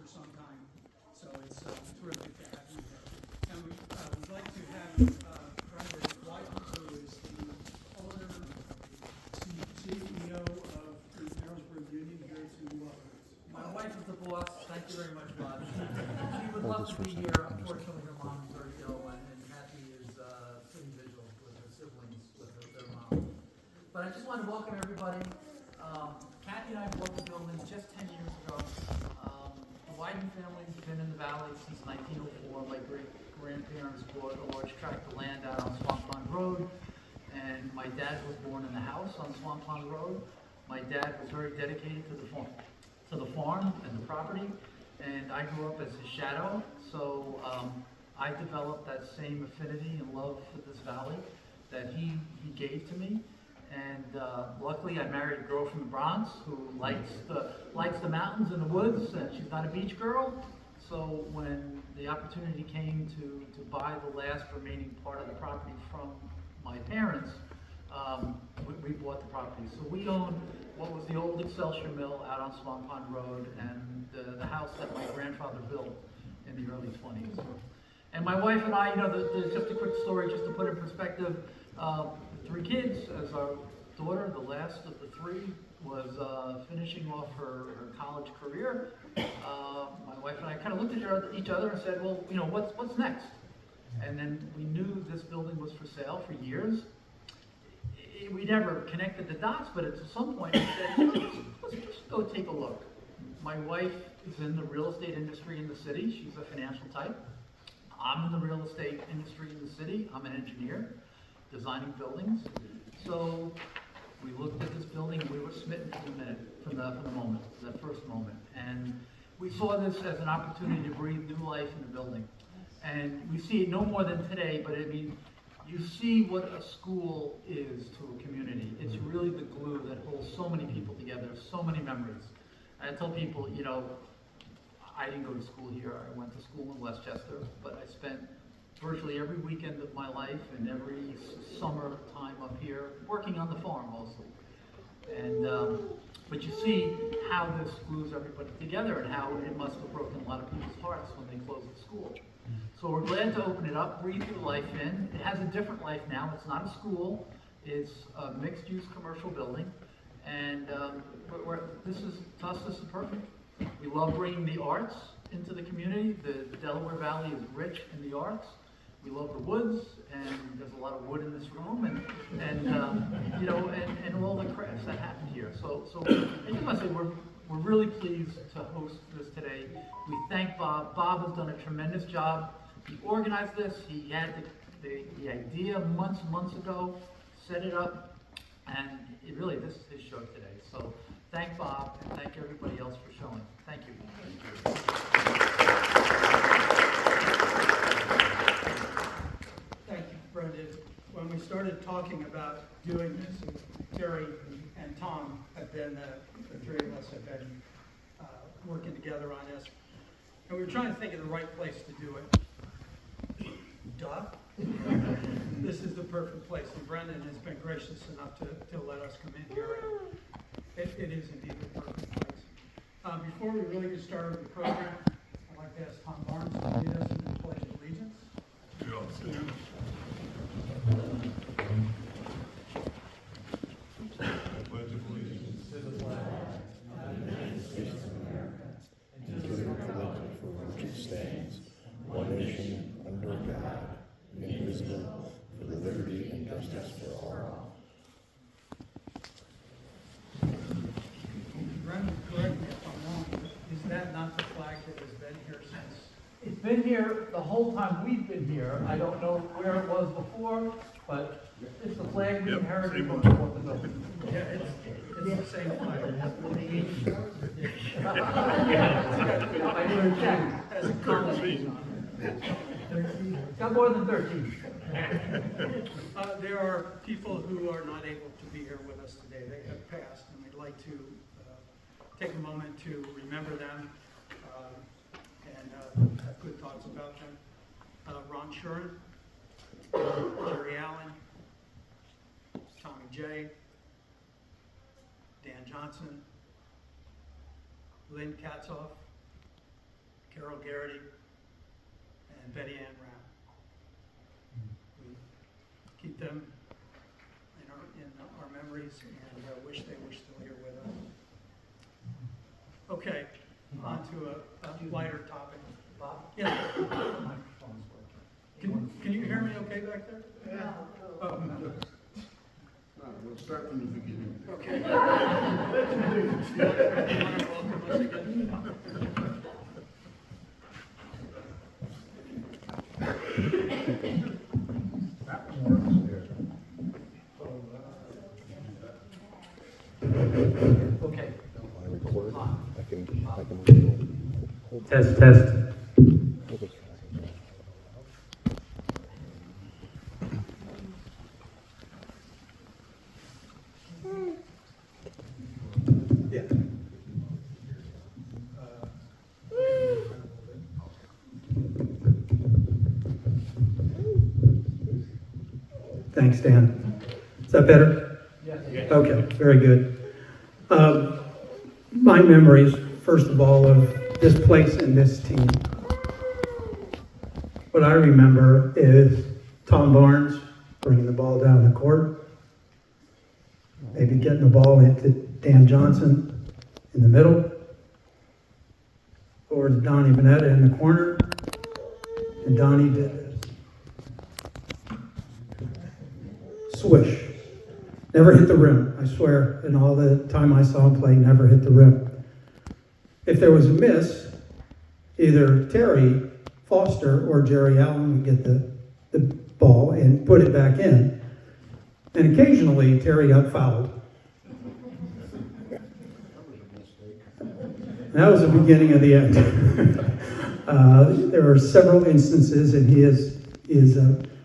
some time. So it's terrific to have you here. And we'd like to have Brenda White, who is the owner, CEO of the Narrowsburg Union, here to My wife is the boss. Thank you very much, Bob. She would love to be here. Unfortunately, her mom is very ill, and Kathy is sitting vigil with her siblings, with their mom. But I just want to welcome everybody. Kathy and I bought the building just 10 years ago. The Wyden family's been in the valley since 1904. My great-grandparents bought a large tract of land out on Swamp Pond Road, and my dad was born in the house on Swamp Pond Road. My dad was very dedicated to the farm and the property, and I grew up as his shadow, so I developed that same affinity and love for this valley that he gave to me. And luckily I married a girl from the Bronx who likes the mountains and the woods, and she's not a beach girl. So when the opportunity came to buy the last remaining part of the property from my parents, we bought the property. So we own what was the old Excelsior Mill out on Swamp Pond Road, and the house that my grandfather built in the early 20s. And my wife and I, just a quick story just to put in perspective, 3 kids, as our daughter, the last of the 3, was finishing off her college career. My wife and I kind of looked at each other and said, well, what's next? And then we knew this building was for sale for years. We never connected the dots, but at some point we said, let's just go take a look. My wife is in the real estate industry in the city. She's a financial type. I'm in the real estate industry in the city. I'm an engineer, designing buildings. So we looked at this building and we were smitten from the moment, that first moment. And we saw this as an opportunity to breathe new life in the building. And we see it no more than today, but I mean, you see what a school is to a community. It's really the glue that holds so many people together, so many memories. I tell people, I didn't go to school here. I went to school in Westchester, but I spent virtually every weekend of my life and every summer time up here working on the farm mostly. And but you see how this glues everybody together and how it must have broken a lot of people's hearts when they closed the school. So we're glad to open it up, breathe new life in. It has a different life now. It's not a school. It's a mixed-use commercial building. And to us, this is perfect. We love bringing the arts into the community. The Delaware Valley is rich in the arts. We love the woods, and there's a lot of wood in this room, and all the crafts that happen here. So I just want to say we're really pleased to host this today. We thank Bob. Bob has done a tremendous job. He organized this. He had the idea months ago, set it up, and this is his show today. So thank Bob, and thank everybody else for showing. Thank you. Thank you, Brenda. When we started talking about doing this, Terry and Tom have been, the 3 of us have been working together on this. And we were trying to think of the right place to do it. Duh. This is the perfect place. And Brendan has been gracious enough to let us come in here. And it is indeed the perfect place. Before we really get started with the program, I'd like to ask Tom Barnes to lead us in the Pledge of Allegiance. Pledge of allegiance to the flag of the United States of America and to the republic for which it stands, one nation, under God, indivisible, with liberty and justice for all. Brendan, correct me if I'm wrong, but is that not the flag that has been here since? It's been here the whole time we've been here. I don't know where it was before, but it's the flag we inherited from the building. Yeah, it's the same flag. I never checked. As a courtesy. Got more than 13. There are people who are not able to be here with us today. They have passed, and we'd like to take a moment to remember them and have good thoughts about them. Ron Shuren, Jerry Allen, Tommy J, Dan Johnson, Lynn Katzoff, Carol Garrity, and Betty Ann Brown. We keep them in our memories and wish they were still here with us. Okay, on to a lighter topic. Bob? Yeah. The microphone's working. Can you hear me okay back there? Yeah. Oh, no. We'll start from the beginning. Okay. You want to welcome us again? Okay. I record, I can hold Test. it. Yeah. Thanks, Dan. Is that better? Yes. Okay, very good. My memories, first of all, of this place and this team. What I remember is Tom Barnes bringing the ball down the court, maybe getting the ball into Dan Johnson in the middle, or to Donnie Bonetta in the corner, and Donnie did this. Swish. Never hit the rim, I swear, in all the time I saw him play, never hit the rim. If there was a miss, either Terry Foster or Jerry Allen would get the ball and put it back in. And occasionally, Terry got fouled. That was the beginning of the end. There are several instances, and he is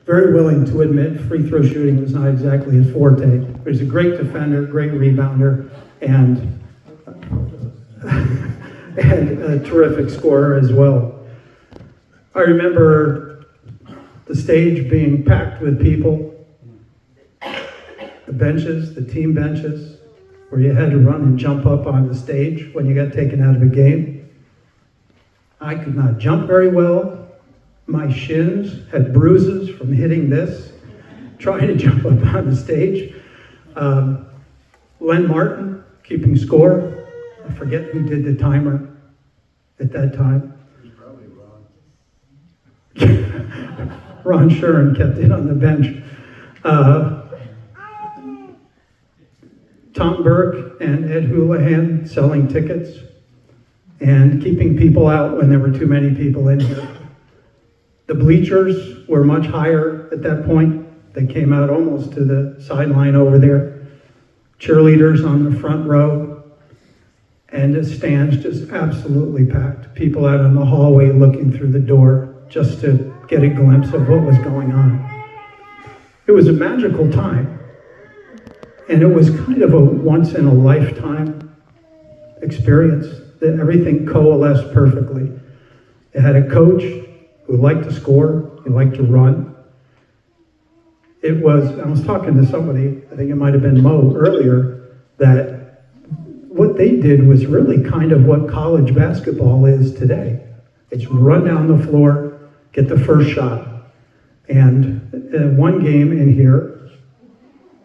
very willing to admit free throw shooting was not exactly his forte. But he's a great defender, great rebounder, and a terrific scorer as well. I remember the stage being packed with people, the benches, the team benches, where you had to run and jump up on the stage when you got taken out of a game. I could not jump very well. My shins had bruises from hitting this, trying to jump up on the stage. Len Martin, keeping score. I forget who did the timer at that time. It was probably Ron. Ron Shuren kept it on the bench. Tom Burke and Ed Houlihan selling tickets and keeping people out when there were too many people in here. The bleachers were much higher at that point. They came out almost to the sideline over there. Cheerleaders on the front row. And the stands just absolutely packed. People out in the hallway looking through the door just to get a glimpse of what was going on. It was a magical time. And it was kind of a once-in-a-lifetime experience. That everything coalesced perfectly. It had a coach who liked to score, he liked to run. I was talking to somebody, I think it might have been Mo earlier, that what they did was really kind of what college basketball is today. It's run down the floor, get the first shot. And one game in here,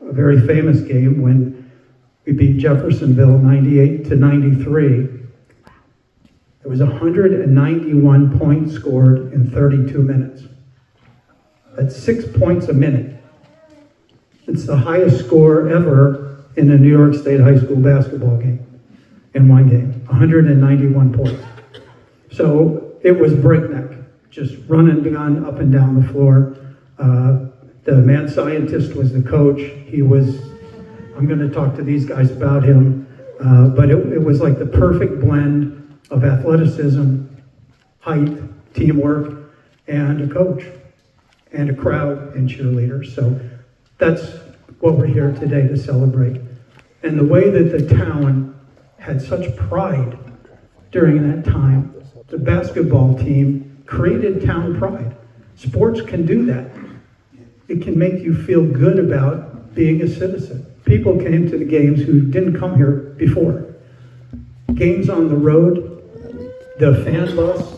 a very famous game when we beat Jeffersonville 98-93, there was 191 points scored in 32 minutes. That's 6 points a minute. It's the highest score ever in a New York State high school basketball game in one game, 191 points. So it was breakneck, just running down, up and down the floor. The mad scientist was the coach. I'm going to talk to these guys about him, but it was like the perfect blend of athleticism, height, teamwork, and a coach, and a crowd and cheerleaders. So that's what we're here today to celebrate. And the way that the town had such pride during that time, the basketball team created town pride. Sports can do that. It can make you feel good about being a citizen. People came to the games who didn't come here before. Games on the road, the fan bus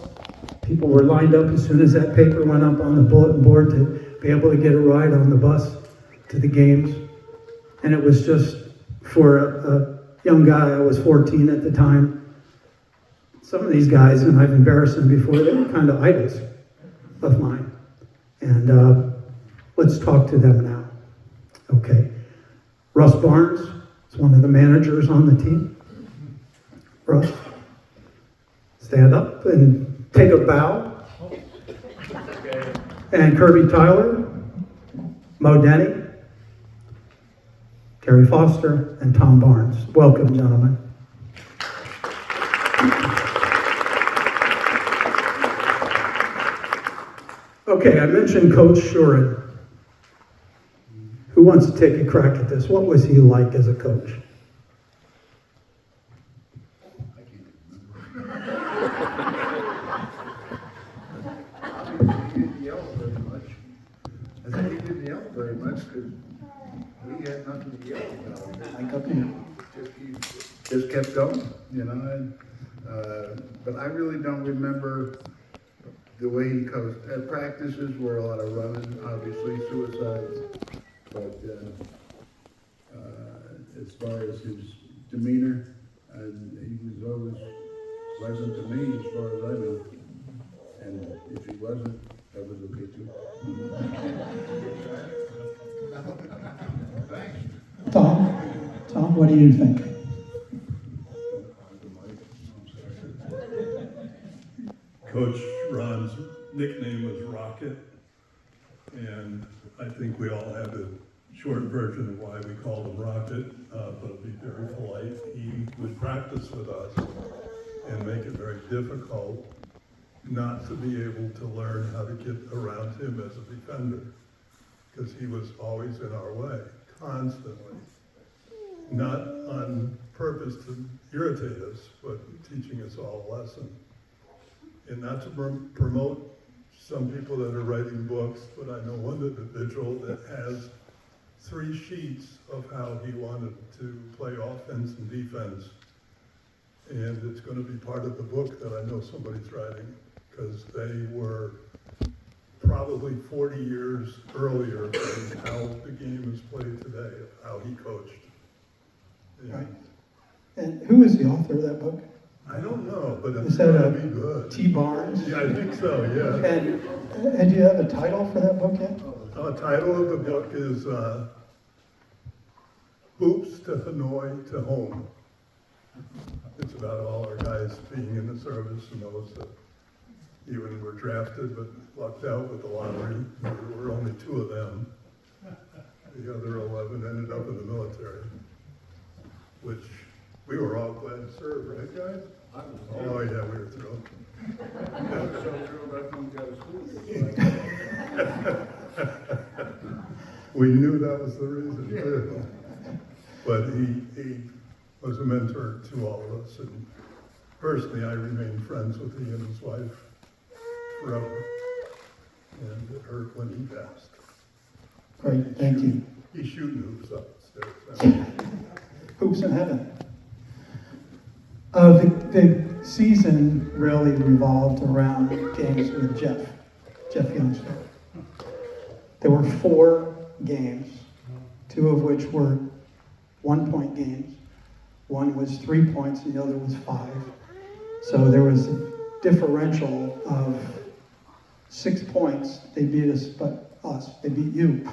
People were lined up as soon as that paper went up on the bulletin board to be able to get a ride on the bus to the games. And it was just, for a young guy, I was 14 at the time. Some of these guys, and I've embarrassed them before, they were kind of idols of mine. And let's talk to them now. Okay. Russ Barnes is one of the managers on the team. Russ, stand up and take a bow. And Kirby Tyler, Mo Denny, Terry Foster, and Tom Barnes. Welcome, gentlemen. Okay, I mentioned Coach Shuren. Who wants to take a crack at this? What was he like as a coach? I can't remember. He didn't yell very much. I think he didn't yell very much because we had nothing to yell about. He just kept going, you know. And, but I really don't remember the way he coached. At practices were a lot of running, obviously suicides. But as far as his demeanor, he was always pleasant to me as far as I know. And if he wasn't, that was okay too. Tom, what do you think? Coach Ron's nickname was Rocket, and I think we all have a short version of why we called him Rocket, but to be very polite, he would practice with us and make it very difficult not to be able to learn how to get around him as a defender, because he was always in our way, constantly. Not on purpose to irritate us, but teaching us all a lesson. And not to promote some people that are writing books, but I know one individual that has 3 sheets of how he wanted to play offense and defense. And it's going to be part of the book that I know somebody's writing, because they were probably 40 years earlier than how the game is played today, how he coached. And Right. And who is the author of that book? I don't know, but it's Is that going to be good. T. Barnes? Yeah, I think so, yeah. And do you have a title for that book yet? The title of the book is Hoops to Hanoi to Home. It's about all our guys being in the service and those that even were drafted but lucked out with the lottery. There were only 2 of them. The other 11 ended up in the military, which we were all glad to serve, right, guys? Oh, yeah, we were thrilled. I was so thrilled I couldn't go to school. We knew that was the reason, too. But he was a mentor to all of us, and personally, I remained friends with he and his wife forever, and it hurt when he passed. Great, thank you. He's shooting hoops upstairs. Hoops in heaven. The season really revolved around games with Jeff Youngster. There were 4 games, 2 of which were 1-point games. One was 3 points and the other was 5. So there was a differential of 6 points. They beat us, they beat you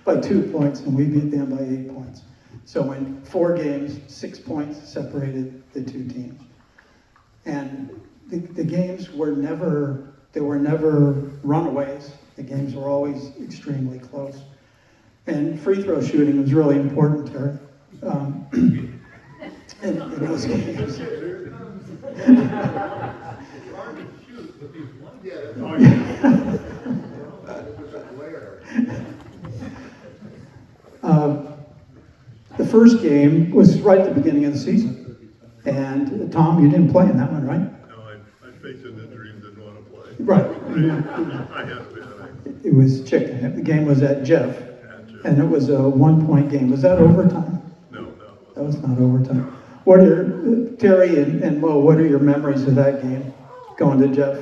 by 2 points, and we beat them by 8 points. So in 4 games, 6 points separated the 2 teams. And the games were never runaways. The games were always extremely close. And free throw shooting was really important, Terry, in those games. The first game was right at the beginning of the season. And Tom, you didn't play in that one, right? No, I faked an injury and didn't want to play. Right. I had to be. It was chicken. The game was at Jeff, and it was a 1-point game. Was that overtime? No. That was not overtime. What are Terry and Mo? What are your memories of that game? Going to Jeff.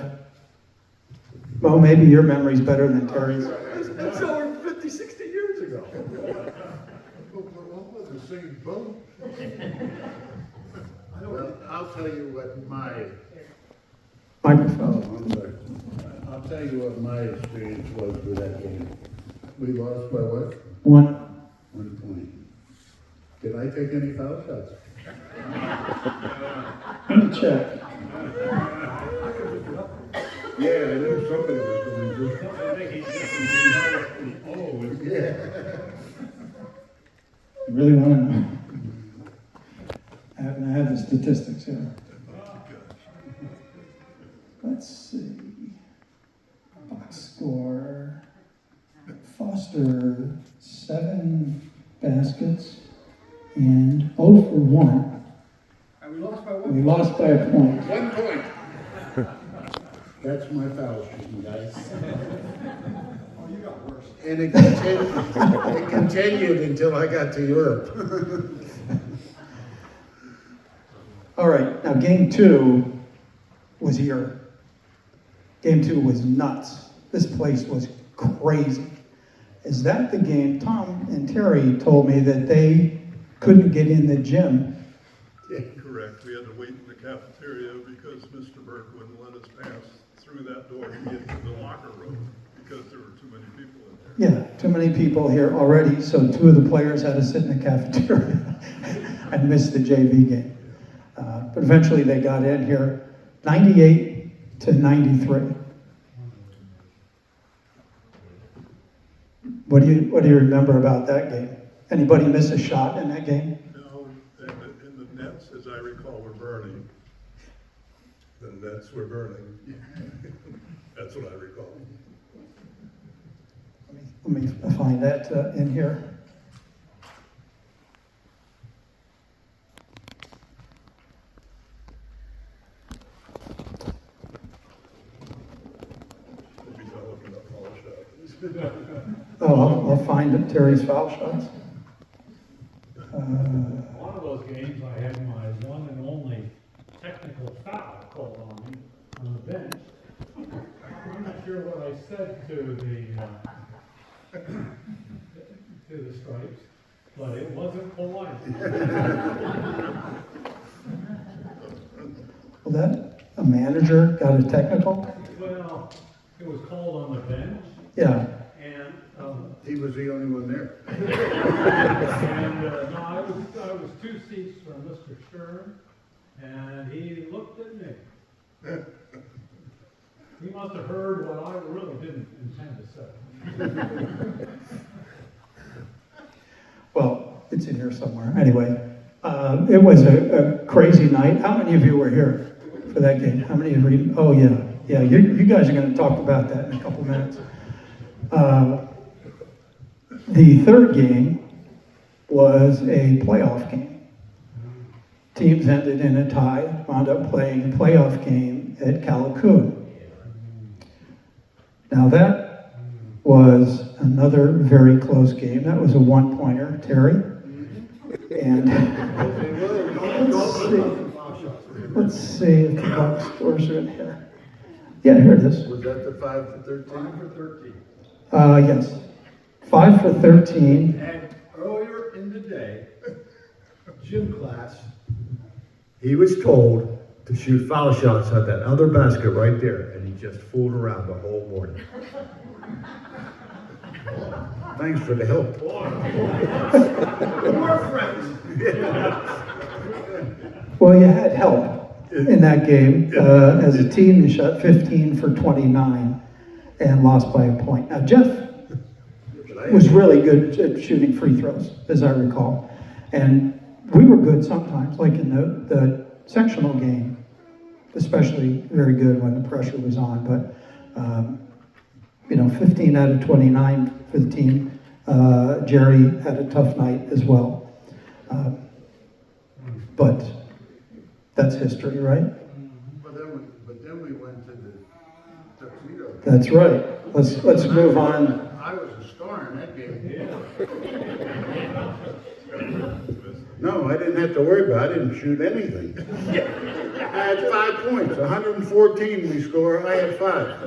Well, maybe your memory's better than Terry's. That's over 50, 60 years ago. We're all in the same boat. Well, I'll tell you what Microphone. I'm sorry. I'll tell you what my experience was with that game. We lost by what? 1. 1 point. Did I take any foul shots? Let me check. Yeah, I knew somebody was going to. Oh, yeah. You really want to know? I have the statistics here. Let's see. Box score. Foster, 7 baskets and 0 for 1. And we lost by one. We lost by a point. 1 point. That's my foul shooting, guys. Oh, you got worse. And it continued until I got to Europe. All right, now game 2 was here. Game 2 was nuts. This place was crazy. Is that the game? Tom and Terry told me that they couldn't get in the gym. Correct. We had to wait in the cafeteria because Mr. Burke wouldn't let us pass through that door to get to the locker room because there were too many people in there. Yeah, too many people here already, so 2 of the players had to sit in the cafeteria and miss the JV game. But eventually they got in here, 98 to 93. What do you remember about that game? Anybody miss a shot in that game? No, and the nets, as I recall, were burning. The nets were burning. That's what I recall. Let me find that in here. Maybe not looking up all the shots. Oh, I'll find Terry's foul shots. One of those games, I had my one and only technical foul called on me on the bench. I'm not sure what I said to the stripes, but it wasn't polite. Well, that a manager got a technical? Well, it was called on the bench, Yeah. and He was the only one there. no, I was 2 seats from Mr. Stern, and he looked at me. He must have heard what I really didn't intend to say. Well, it's in here somewhere. Anyway, it was a crazy night. How many of you were here for that game? How many of you? Oh, yeah. Yeah, you guys are going to talk about that in a couple minutes. The third game was a playoff game. Teams ended in a tie, wound up playing a playoff game at Callicoon. Now that was another very close game. That was a 1-pointer, Terry. And let's see if the box scores are in here. Yeah, here it is. Was that the 5 for 13? 5 for 13. Yes. 5 for 13. And earlier in the day, gym class, he was told to shoot foul shots at that other basket right there, and he just fooled around the whole morning. Thanks for the help. We're friends. Well, you had help in that game. As a team, you shot 15 for 29 and lost by a point. Now, Jeff was really good at shooting free throws, as I recall. And we were good sometimes, like in the sectional game, especially very good when the pressure was on. But, 15 out of 29 for the team. Jerry had a tough night as well. But that's history, right? But then we went to the tuxedo. That's right. Let's move on. I was a star in that game. No, I didn't have to worry about it. I didn't shoot anything. I had 5 points, 114 we score, I had 5.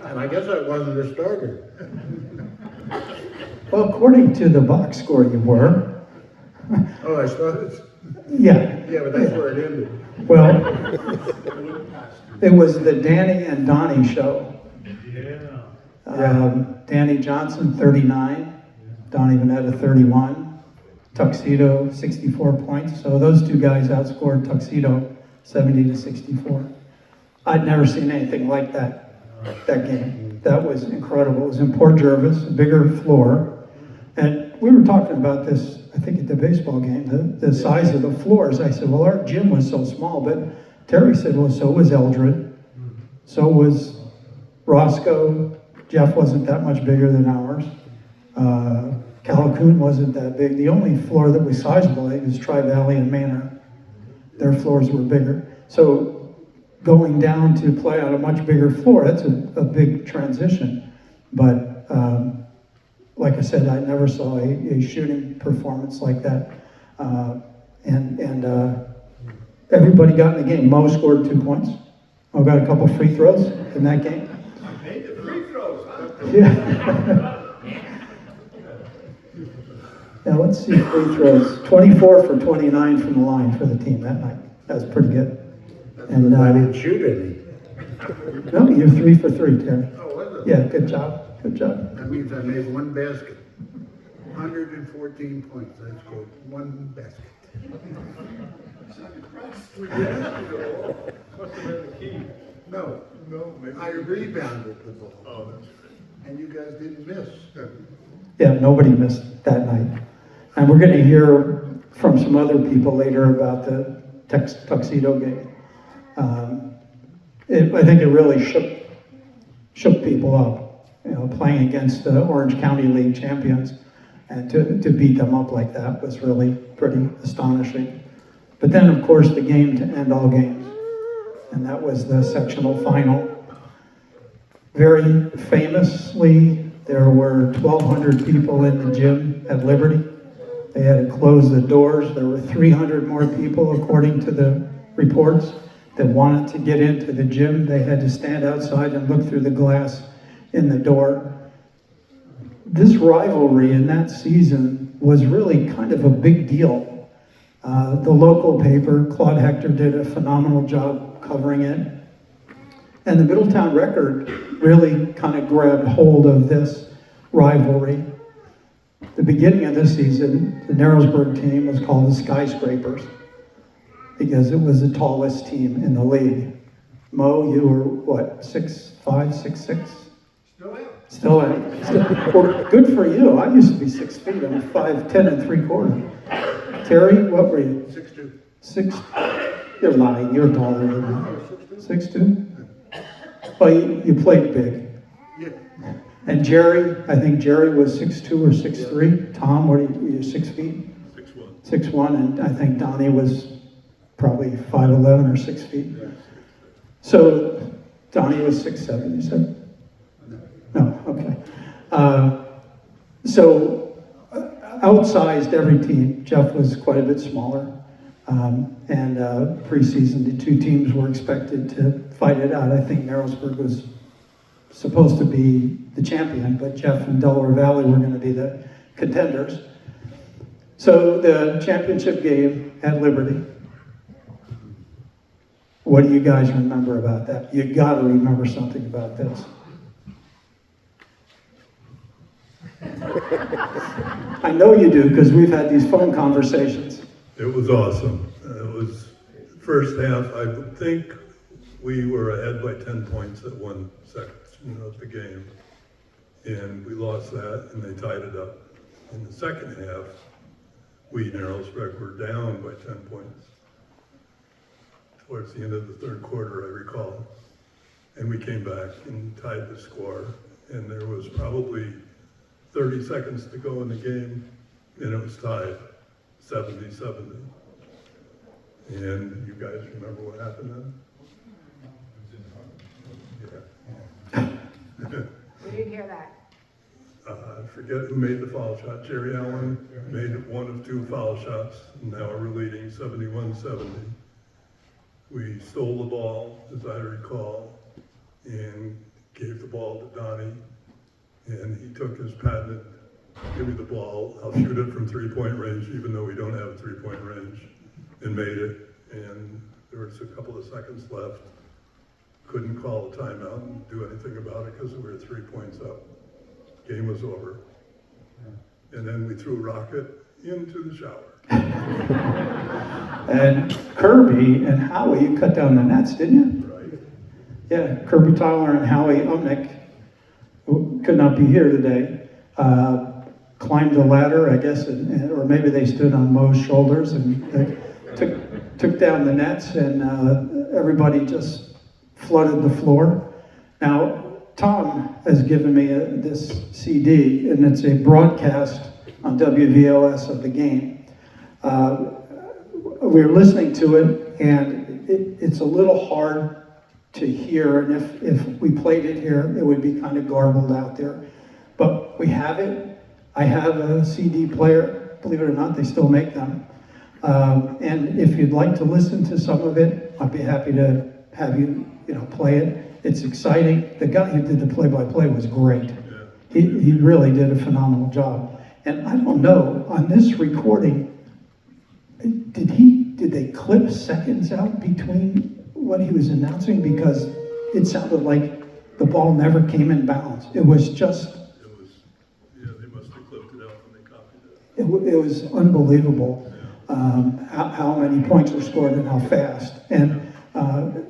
And I guess I wasn't a starter. Well, according to the box score, you were. Oh, I started? Yeah. Yeah, but that's where it ended. Well, it was the Danny and Donnie show. Yeah. Danny Johnson, 39. Donnie Vanetta, 31. Tuxedo, 64 points. So those two guys outscored Tuxedo 70 to 64. I'd never seen anything like that game. That was incredible. It was in Port Jervis, a bigger floor. And we were talking about this, I think at the baseball game, the size of the floors. I said, well, our gym was so small, but Terry said, well, so was Eldred. So was Roscoe. Jeff wasn't that much bigger than ours. Calhoun wasn't that big. The only floor that was sizable, I think, was Tri-Valley and Manor. Their floors were bigger. So going down to play on a much bigger floor, that's a big transition. But like I said, I never saw a shooting performance like that. Everybody got in the game. Mo scored 2 points. Mo got a couple free throws in that game. Made the free throws, huh? Yeah. Now let's see free throws. 24 for 29 from the line for the team that night. That was pretty good. And I didn't shoot any. no, you're 3 for 3, Terry. Oh, was it? Yeah, good job. Good job. That means I made 1 basket. 114 points, I scored 1 basket. Must have been the key. No, maybe. I rebounded the ball. And you guys didn't miss. Yeah, nobody missed that night. And we're going to hear from some other people later about the Tuxedo game. I think it really shook people up, you know, playing against the Orange County League champions, and to beat them up like that was really pretty astonishing. But then, of course, the game to end all games, and that was the sectional final. Very famously, there were 1,200 people in the gym at Liberty. They had to close the doors. There were 300 more people, according to the reports, that wanted to get into the gym. They had to stand outside and look through the glass in the door. This rivalry in that season was really kind of a big deal. The local paper, Claude Hector, did a phenomenal job covering it. And the Middletown Record really kind of grabbed hold of this rivalry. The beginning of this season, the Narrowsburg team was called the Skyscrapers because it was the tallest team in the league. Mo, you were what, 6'5", 6'6"? Still am. Well, good for you. I used to be 6 feet. I'm 5'10" and 3/4. Terry, what were you? 6'2". 6. You're lying. You're taller than me. 6'2". Well, you played big. Yeah. And Jerry, I think Jerry was 6'2" or 6'3". Tom, what are you 6 feet? 6'1". 6'1", and I think Donnie was probably 5'11" or 6 feet. So Donnie was 6'7", you said? No, okay. So outsized every team. Jeff was quite a bit smaller. And preseason, the 2 teams were expected to fight it out. I think Narrowsburg was supposed to be the champion, but Jeff and Delaware Valley were going to be the contenders. So the championship game at Liberty. What do you guys remember about that? You got to remember something about this. I know you do, because we've had these phone conversations. It was awesome. It was first half, I think we were ahead by 10 points at 1 section of the game. And we lost that, and they tied it up. In the second half, we, Narrowsburg, were down by 10 points. Towards the end of the third quarter, I recall. And we came back and tied the score. And there was probably 30 seconds to go in the game, and it was tied, 70-70. And you guys remember what happened then? Yeah. We didn't hear that. I forget who made the foul shot. Jerry Allen made 1 of 2 foul shots, and now we're leading 71-70. We stole the ball, as I recall, and gave the ball to Donnie. And he took his patented, give me the ball, I'll shoot it from three-point range, even though we don't have a three-point range, and made it. And there was a couple of seconds left. Couldn't call a timeout and do anything about it because we were 3 points up. Game was over. And then we threw Rocket into the shower. And Kirby and Howie, you cut down the nets, didn't you? Right. Yeah, Kirby Tyler and Howie Umnick, who could not be here today, climbed the ladder, I guess, or maybe they stood on Mo's shoulders and took down the nets, and everybody just flooded the floor. Now, Tom has given me this CD, and it's a broadcast on WVOS of the game. We were listening to it, and it's a little hard to hear, and if we played it here, it would be kind of garbled out there. But we have it. I have a CD player, believe it or not, they still make them. And if you'd like to listen to some of it, I'd be happy to have you, play it. It's exciting. The guy who did the play-by-play was great. He really did a phenomenal job. And I don't know, on this recording, did they clip seconds out between what he was announcing? Because it sounded like the ball never came in bounds. It was just... They must have clipped it out when they copied it. It was unbelievable how many points were scored and how fast. And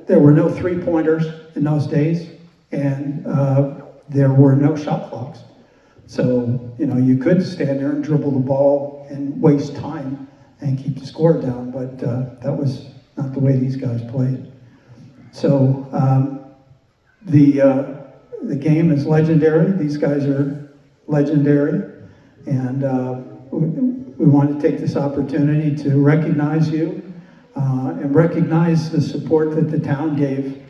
there were no three-pointers in those days, and there were no shot clocks. So, you could stand there and dribble the ball and waste time and keep the score down, but that was not the way these guys played. So the game is legendary. These guys are legendary, and we want to take this opportunity to recognize you and recognize the support that the town gave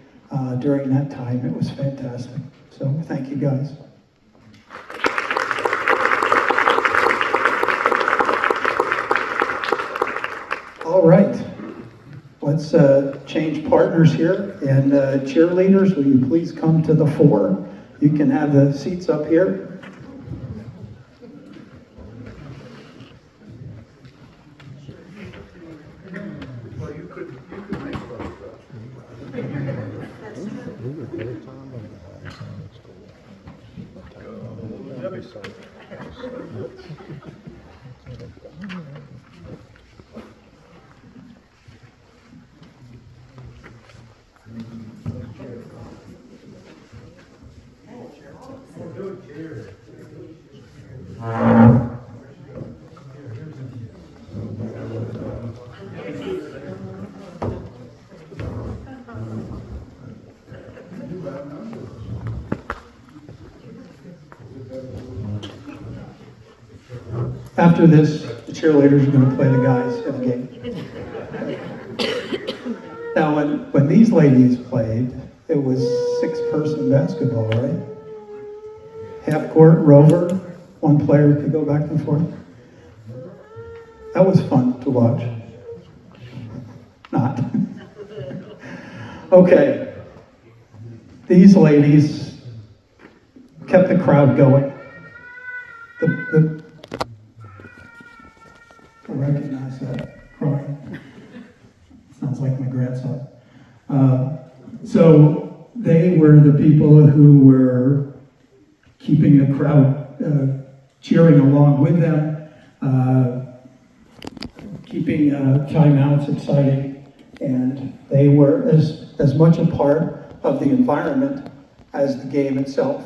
during that time. It was fantastic. So thank you guys. All right, let's change partners here, and cheerleaders, will you please come to the fore? You can have the seats up here. Well, you could make those. After this, the cheerleaders are going to play the guys in the game. Now, when these ladies played, it was six-person basketball, right? Half court, rover, one player could go back and forth. That was fun to watch. Not. Okay. These ladies kept the crowd going. I recognize that crying. Sounds like my grandson. So they were the people who were keeping the crowd cheering along with them, keeping timeouts exciting, and they were as much a part of the environment as the game itself.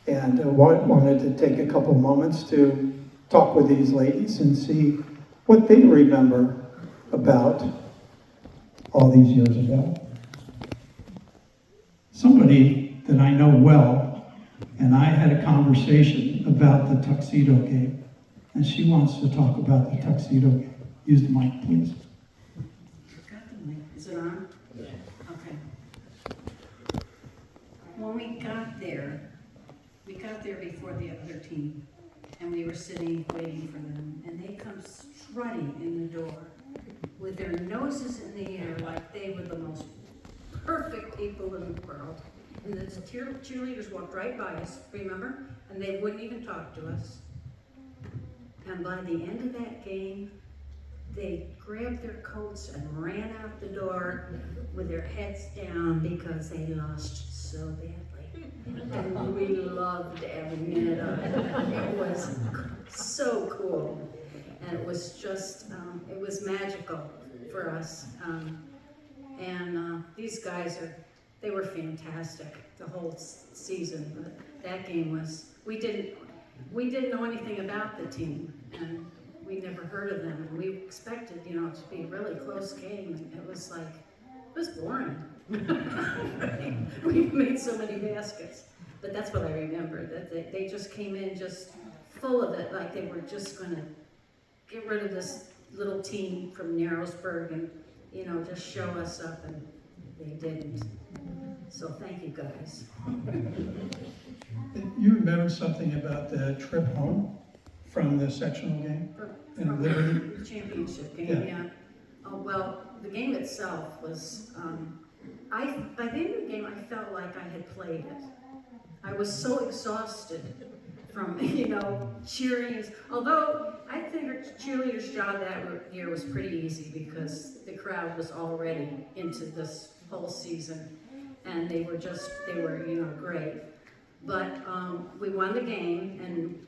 And wanted to take a couple moments to talk with these ladies and see what they remember about all these years ago. Somebody that I know well, and I had a conversation about the tuxedo game, and she wants to talk about the tuxedo game. Use the mic, please. Got the mic. Is it on? Yeah. Okay. When we got there before the other team, and we were sitting waiting for them, and they come strutting in the door with their noses in the air like they were the most perfect people in the world. And the cheerleaders walked right by us, remember? And they wouldn't even talk to us. And by the end of that game, they grabbed their coats and ran out the door with their heads down because they lost so badly. And we loved every minute of it. It was so cool. And it was just, it was magical for us. These guys they were fantastic the whole season. But that game was, we didn't know anything about the team, and we never heard of them, and we expected, to be a really close game, and it was boring. We made so many baskets, but that's what I remember, that they just came in just full of it, like they were just gonna get rid of this little team from Narrowsburg and, just show us up, and they didn't. So thank you guys. You remember something about the trip home from the sectional game in Liberty? The championship game, yeah. Oh, well, the game itself was, by the end of the game, I felt like I had played it. I was so exhausted from, cheering. Although I think our cheerleaders' job that year was pretty easy because the crowd was already into this whole season, and they were great. But we won the game, and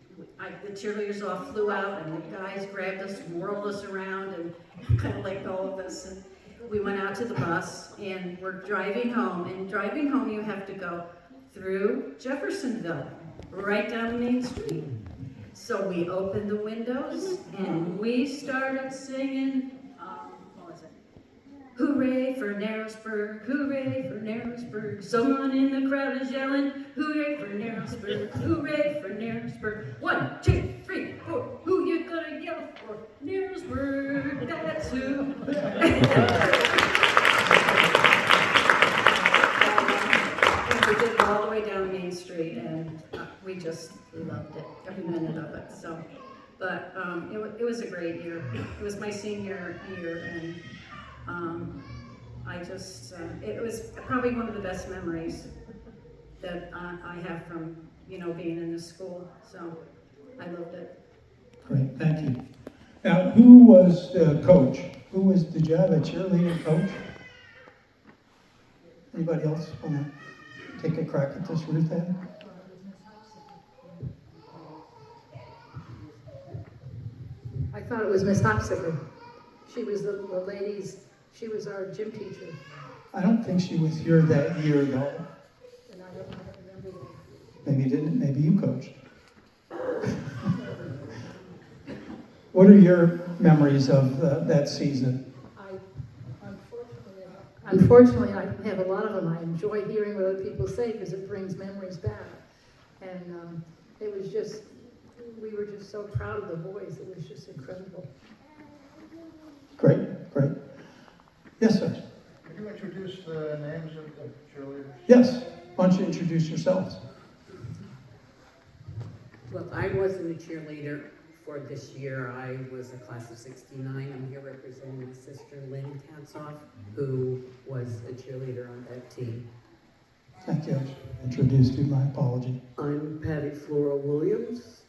the cheerleaders all flew out, and the guys grabbed us, whirled us around, and kind of let go of us. And we went out to the bus, and we're driving home. And driving home, you have to go through Jeffersonville, right down the main street. So we opened the windows, and we started singing, what was it? Hooray for Narrowsburg, hooray for Narrowsburg. Someone in the crowd is yelling, hooray for Narrowsburg, hooray for Narrowsburg. 1, 2, 3, 4, who you gonna yell for? Narrowsburg, that's who. And we did it all the way down Main Street, and we just loved it, every minute of it. So, but it was a great year. It was my senior year, and it was probably one of the best memories that I have from, being in this school. So I loved it. Great, thank you. Now, who was the coach? Did you have a cheerleading coach? Anybody else want to take a crack at this, Ruth Ann? I thought it was Miss Hopsiger. She was the ladies. She was our gym teacher. I don't think she was here that year, though. And I don't remember Maybe you didn't, maybe you coached. What are your memories of that season? Unfortunately, I have a lot of them. I enjoy hearing what other people say because it brings memories back. And it was just, we were just so proud of the boys. It was just incredible. Great, great. Yes, sir. Could you introduce the names of the cheerleaders? Yes. Why don't you introduce yourselves? Well, I wasn't a cheerleader for this year. I was a class of 69. I'm here representing my sister, Lynn Katzoff, who was a cheerleader on that team. Thank you. Introduced you, my apology. I'm Patty Flora Williams.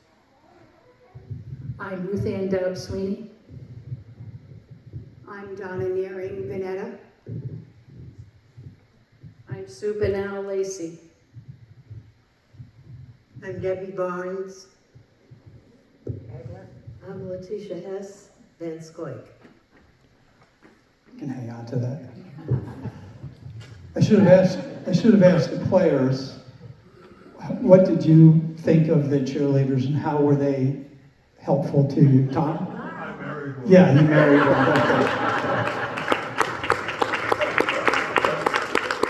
I'm Ruth Ann Dowd Sweeney. I'm Donna Nearing Vanetta. I'm Sue Banana Lacey. I'm Debbie Barnes. I'm Letitia Hess Van Scoik. You can hang on to that. I should have asked the players, what did you think of the cheerleaders and how were they helpful to you? Tom? I married one. Yeah, he married one. Okay.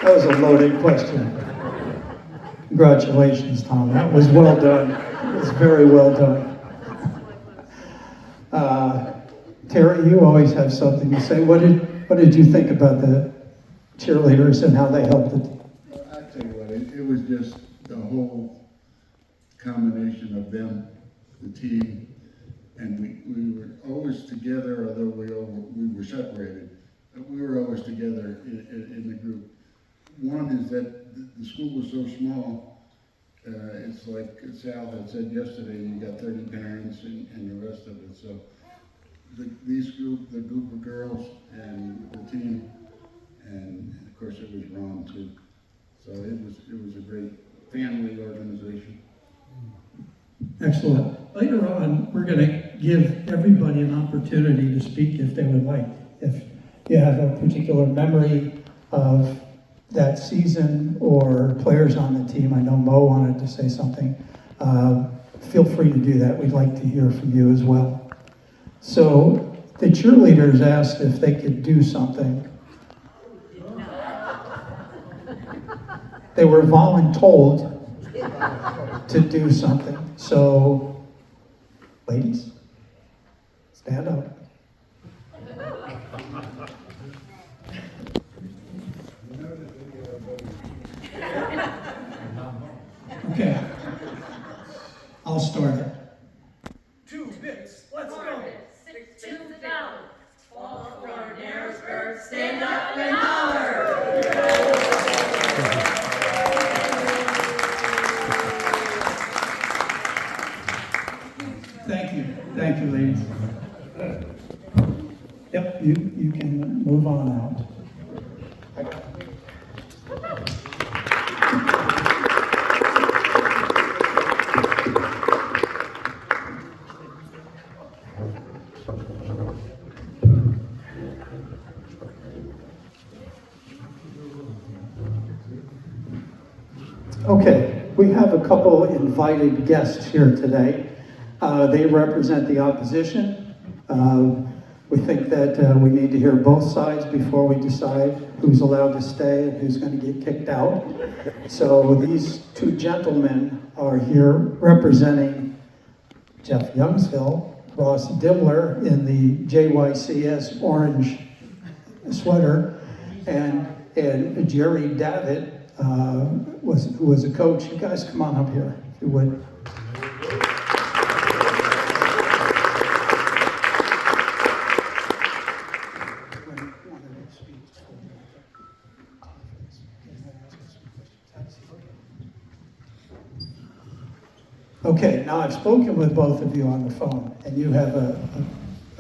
That was a loaded question. Congratulations, Tom. That was well done. It was very well done. Terry, you always have something to say. What did you think about the cheerleaders and how they helped the team? I tell you what, it was just the whole combination of them, the team. and we were always together, although we were separated. But we were always together in the group. One is that the school was so small. It's like Sal had said yesterday, you got 30 parents and the rest of it. So the group of girls and the team, and of course it was Ron too. So it was a great family organization. Excellent. Later on, we're going to give everybody an opportunity to speak if they would like. If you have a particular memory of that season or players on the team, I know Mo wanted to say something, feel free to do that. We'd like to hear from you as well. So the cheerleaders asked if they could do something. They were voluntold to do something. So, ladies, stand up. Okay, I'll start it. 2 bits, let's go. 6 to the dollar. All for Narrowsburg, stand up and holler. Thank you, ladies. Yep, you can move on out. Okay, we have a couple invited guests here today. They represent the opposition. We think that we need to hear both sides before we decide who's allowed to stay and who's going to get kicked out. So these 2 gentlemen are here representing Jeff Youngsville, Ross Dimmler in the JYCS orange sweater, and Jerry Davitt, who was a coach. You guys come on up here, if you would. Okay, now I've spoken with both of you on the phone, and you have a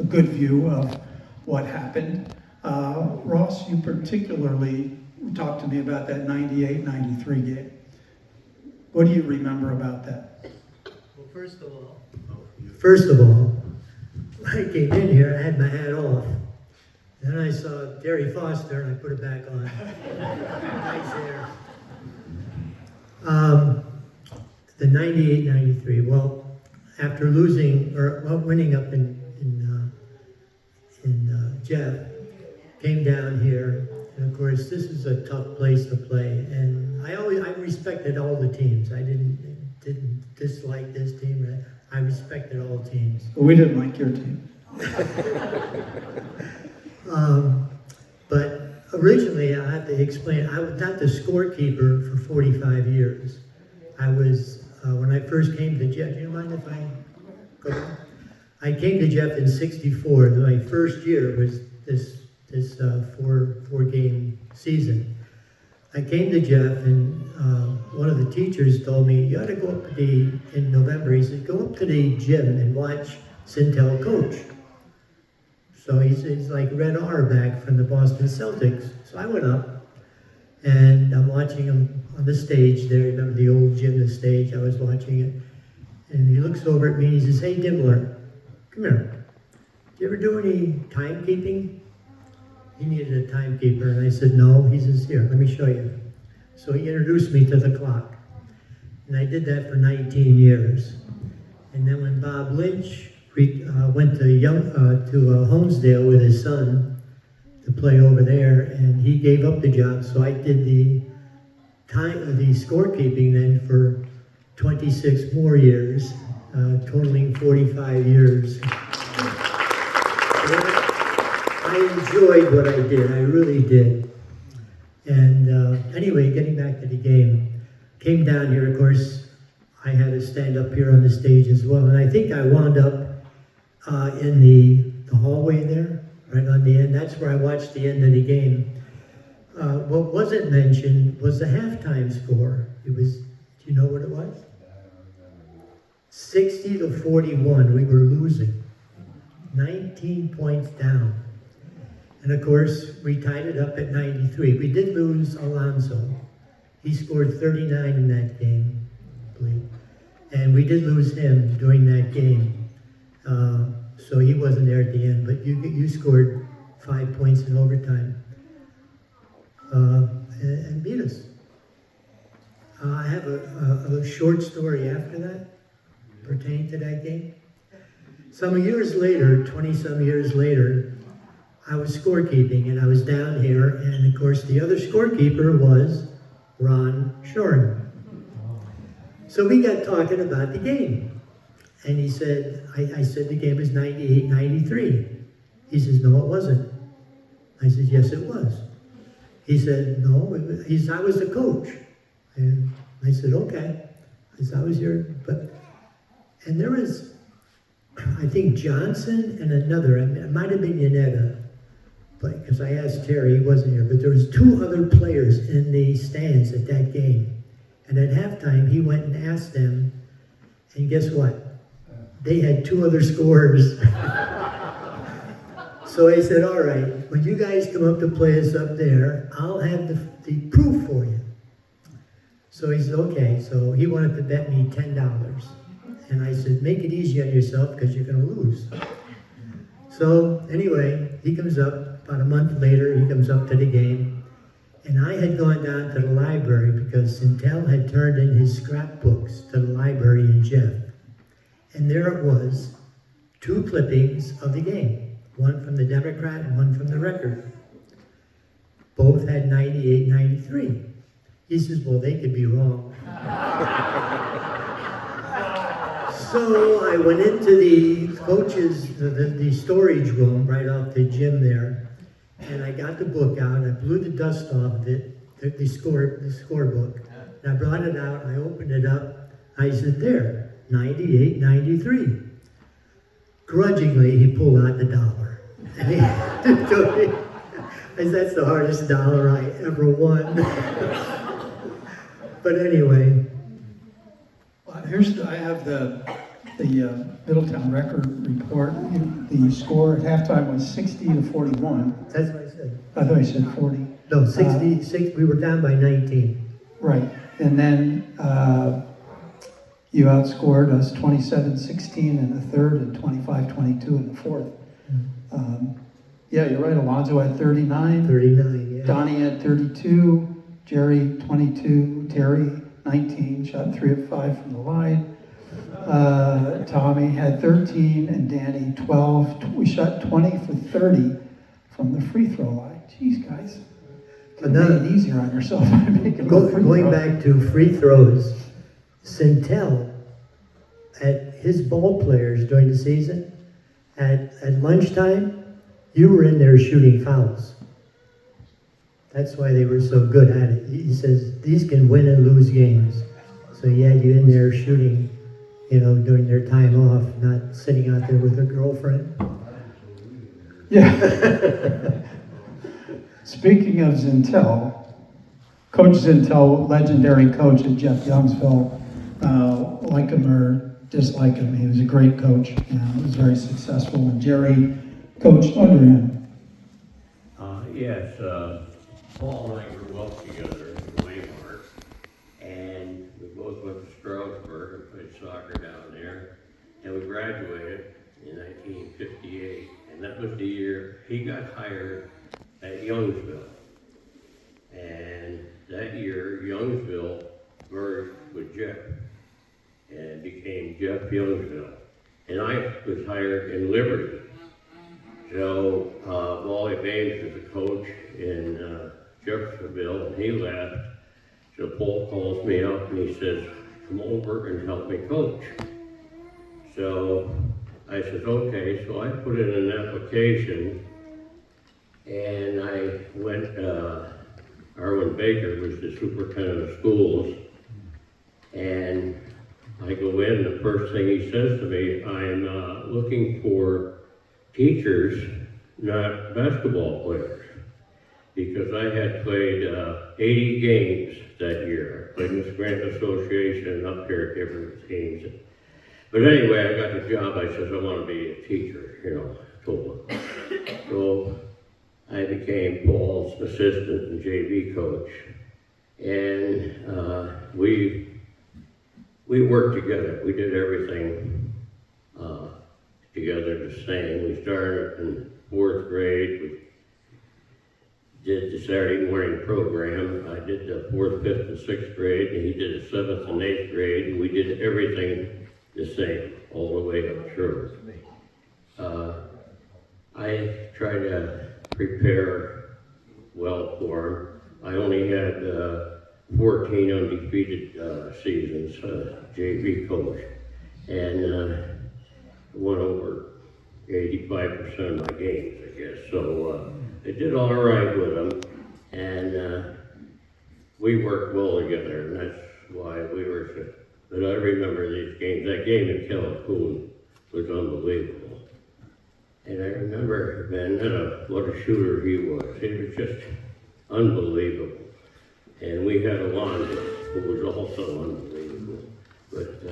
good view of what happened. Ross, you particularly talked to me about that 98-93 game. What do you remember about that? Well, first of all, when I came in here, I had my hat off. Then I saw Terry Foster, and I put it back on. Nice hair. The 98-93. Well, after losing or winning up in Jeff, came down here, and of course this is a tough place to play. And I respected all the teams. I didn't dislike this team. I respected all teams. We didn't like your team. But originally, I have to explain, I was not the scorekeeper for 45 years. I was, when I first came to Jeff, do you mind if I go? I came to Jeff in '64. My first year was this four-game season. I came to Jeff, and one of the teachers told me, you ought to go up to in November, he said, go up to the gym and watch Sintel coach. So he's like Red R back from the Boston Celtics. So I went up, and I'm watching him on the stage there. Remember the old gymnast stage? I was watching it. And he looks over at me and he says, hey, Dimmler, come here. Do you ever do any timekeeping? He needed a timekeeper, and I said, no. He says, here, let me show you. So he introduced me to the clock. And I did that for 19 years. And then when Bob Lynch went to Holmesdale with his son to play over there, and he gave up the job, so I did the scorekeeping then for 26 more years, totaling 45 years. I enjoyed what I did, I really did. And anyway, getting back to the game, came down here, of course, I had to stand up here on the stage as well, and I think I wound up in the hallway there, right on the end. That's where I watched the end of the game. What wasn't mentioned was the halftime score. It was, do you know what it was? 60-41, we were losing. 19 points down. And of course, we tied it up at 93. We did lose Alonso. He scored 39 in that game, I believe. And we did lose him during that game. So he wasn't there at the end, but you scored 5 points in overtime and beat us. I have a short story after that pertaining to that game. Some years later, 20-some years later, I was scorekeeping and I was down here, and of course the other scorekeeper was Ron Shoren. So we got talking about the game. And he said, I said the game was 98-93. He says, no, it wasn't. I said, yes, it was. He said, no, I was the coach. And I said, okay. I said, I was here, and there was, I think Johnson and another, it might have been Yanetta, but because I asked Terry, he wasn't here, but there was 2 other players in the stands at that game. And at halftime, he went and asked them, and guess what? They had 2 other scores. So I said, all right, when you guys come up to play us up there, I'll have the proof for you. So he said, okay. So he wanted to bet me $10. And I said, make it easy on yourself because you're going to lose. So anyway, he comes up, about a month later, he comes up to the game. And I had gone down to the library because Sintel had turned in his scrapbooks to the library in Jeff. And there it was, 2 clippings of the game. One from the Democrat and one from the Record. Both had 98-93. He says, well, they could be wrong. So I went into the coach's, the storage room right off the gym there, and I got the book out, I blew the dust off of it, the scorebook, and I brought it out, I opened it up, I said, there, 98-93. Grudgingly, he pulled out the dollar. And he took it. I said, that's the hardest dollar I ever won. But anyway. Well, I have the Middletown Record report. The score at halftime was 60-41. That's what I said. I thought I said 40. No, 66, we were down by 19. Right, and then you outscored us 27-16 in the third and 25-22 in the fourth. Yeah, you're right, Alonzo had 39. 39, yeah. Donnie had 32, Jerry 22, Terry 19, shot 3 of 5 from the line. Tommy had 13 and Danny 12. We shot 20 for 30 from the free throw line. Jeez, guys. Make it easier on yourself. Going back to free throws, Sintel, at his ball players during the season, at lunchtime, you were in there shooting fouls. That's why they were so good at it. He says, these can win and lose games. So he had you in there shooting, during their time off, not sitting out there with their girlfriend. Yeah. Speaking of Zintel, Coach Zintel, legendary coach at Jeff Youngsville, like him or dislike him, he was a great coach and was very successful. And Jerry coached under him. Yes, Paul and I grew up together in Waymart, and we both went to Narrowsburg and played soccer down there, and we graduated in 1958, and that was the year he got hired at Youngsville. And that year, Youngsville merged with Jeff and became Jeff Youngsville. And I was hired in Liberty. So Wally Baines was a coach in Jeffersonville, and he left. So Paul calls me up and he says, come over and help me coach. So I said, okay. So I put in an application, and I went, Arwen Baker was the superintendent of schools, and I go in, the first thing he says to me, I'm looking for teachers, not basketball players. Because I had played 80 games that year. I played in the Grant Association up here at different teams. But anyway, I got the job. I said, I want to be a teacher, you know, I told him. So I became Paul's assistant and JV coach. And we worked together. We did everything together the same. We started in 4th grade. We did the Saturday morning program. I did the 4th, 5th, and 6th grade, and he did the 7th and 8th grade, and we did everything the same, all the way up through. I tried to prepare well for him. I only had 14 undefeated seasons, JV coach, and won over 85% of my games, I guess. So I did all right with him, and we worked well together, and that's why we were. But I remember these games. That game in Calhoun was unbelievable, and I remember, man, what a shooter he was. He was just unbelievable. And we had Alonzo, who was also unbelievable. But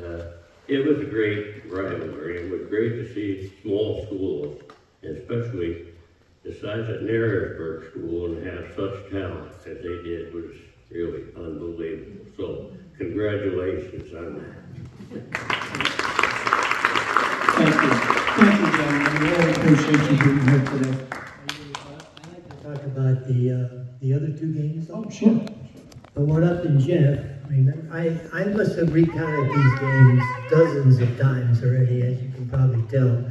it was a great rivalry. It was great to see small schools, especially the size at Narrowsburg School, and have such talent as they did was really unbelievable. So congratulations on that. Thank you, gentlemen. We really appreciate you being here today. Talk about the other two games. Oh, sure. The one up in Jeff, I must have recounted these games dozens of times already, as you can probably tell.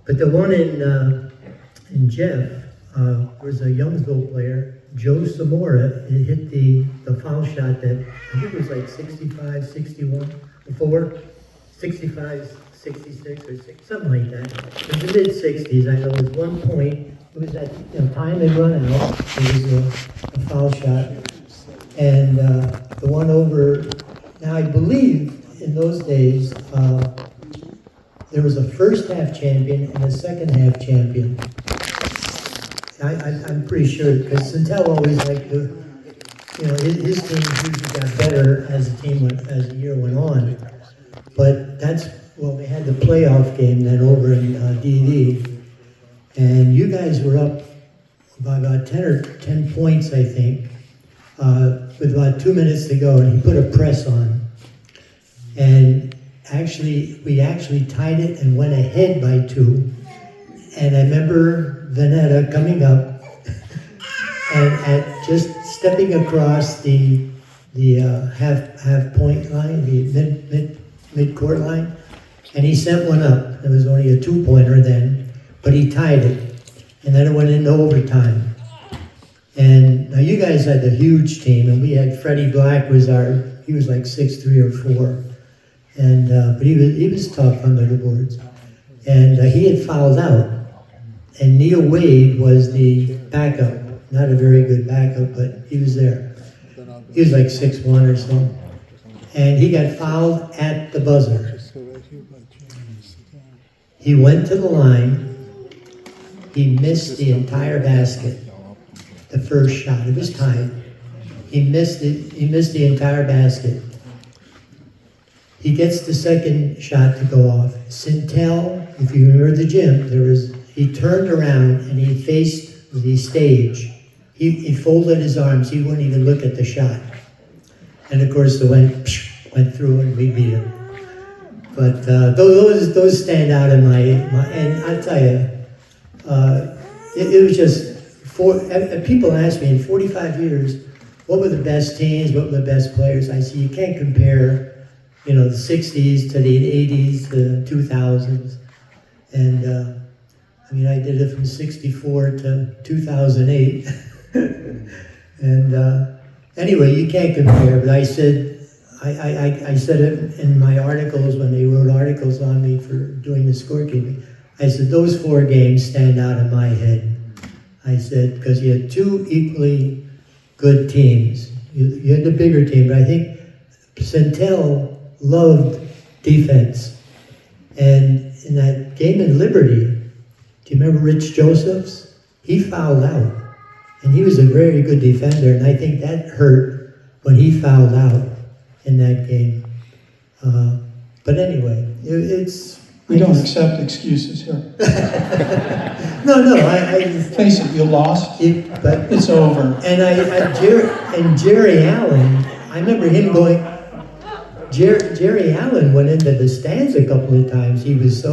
But the one in Jeff was a Youngsville player, Joe Samora. He hit the foul shot that I think it was like 65, 61, 65, 66 or 6, something like that. In the mid-60s, I know it was 1 point. It was at time had run out. It was a foul shot. And the one over, now I believe in those days, there was a first half champion and a second half champion. I'm pretty sure, because Centel always liked to, his team usually got better as the year went on. But they had the playoff game then over in DD. And you guys were up by about 10 points, I think. With about 2 minutes to go, and he put a press on. And we actually tied it and went ahead by 2. And I remember Vanetta coming up and at just stepping across the half point line, the mid court line, and he sent one up. It was only a 2-pointer then, but he tied it, and then it went into overtime. And now you guys had the huge team, and we had Freddie Black he was like 6'3" or 4, and but he was tough under the boards, and he had fouled out, and Neil Wade was the backup, not a very good backup, but he was there. He was like 6'1" or so, and he got fouled at the buzzer. He went to the line. He missed the entire basket. The first shot, it was tied. He missed the entire basket. He gets the second shot to go off. Centel, if you remember the gym, he turned around and he faced the stage. He folded his arms, he wouldn't even look at the shot. And of course it went through and we beat him. But those stand out in my and I tell you, it was just, people ask me, in 45 years, what were the best teams, what were the best players? I say, you can't compare, the 60s to the 80s, to 2000s. And, I did it from 64 to 2008. And anyway, you can't compare, but I said it in my articles when they wrote articles on me for doing the scorekeeping. I said, those 4 games stand out in my head. I said, because you had 2 equally good teams. You had the bigger team, but I think Centel loved defense. And in that game in Liberty, do you remember Rich Josephs? He fouled out. And he was a very good defender, and I think that hurt when he fouled out in that game. But anyway, it's... We don't accept excuses here. No, I just... Face it, you lost, but it's over. And Jerry Allen, I remember him going... Jerry Allen went into the stands a couple of times. He was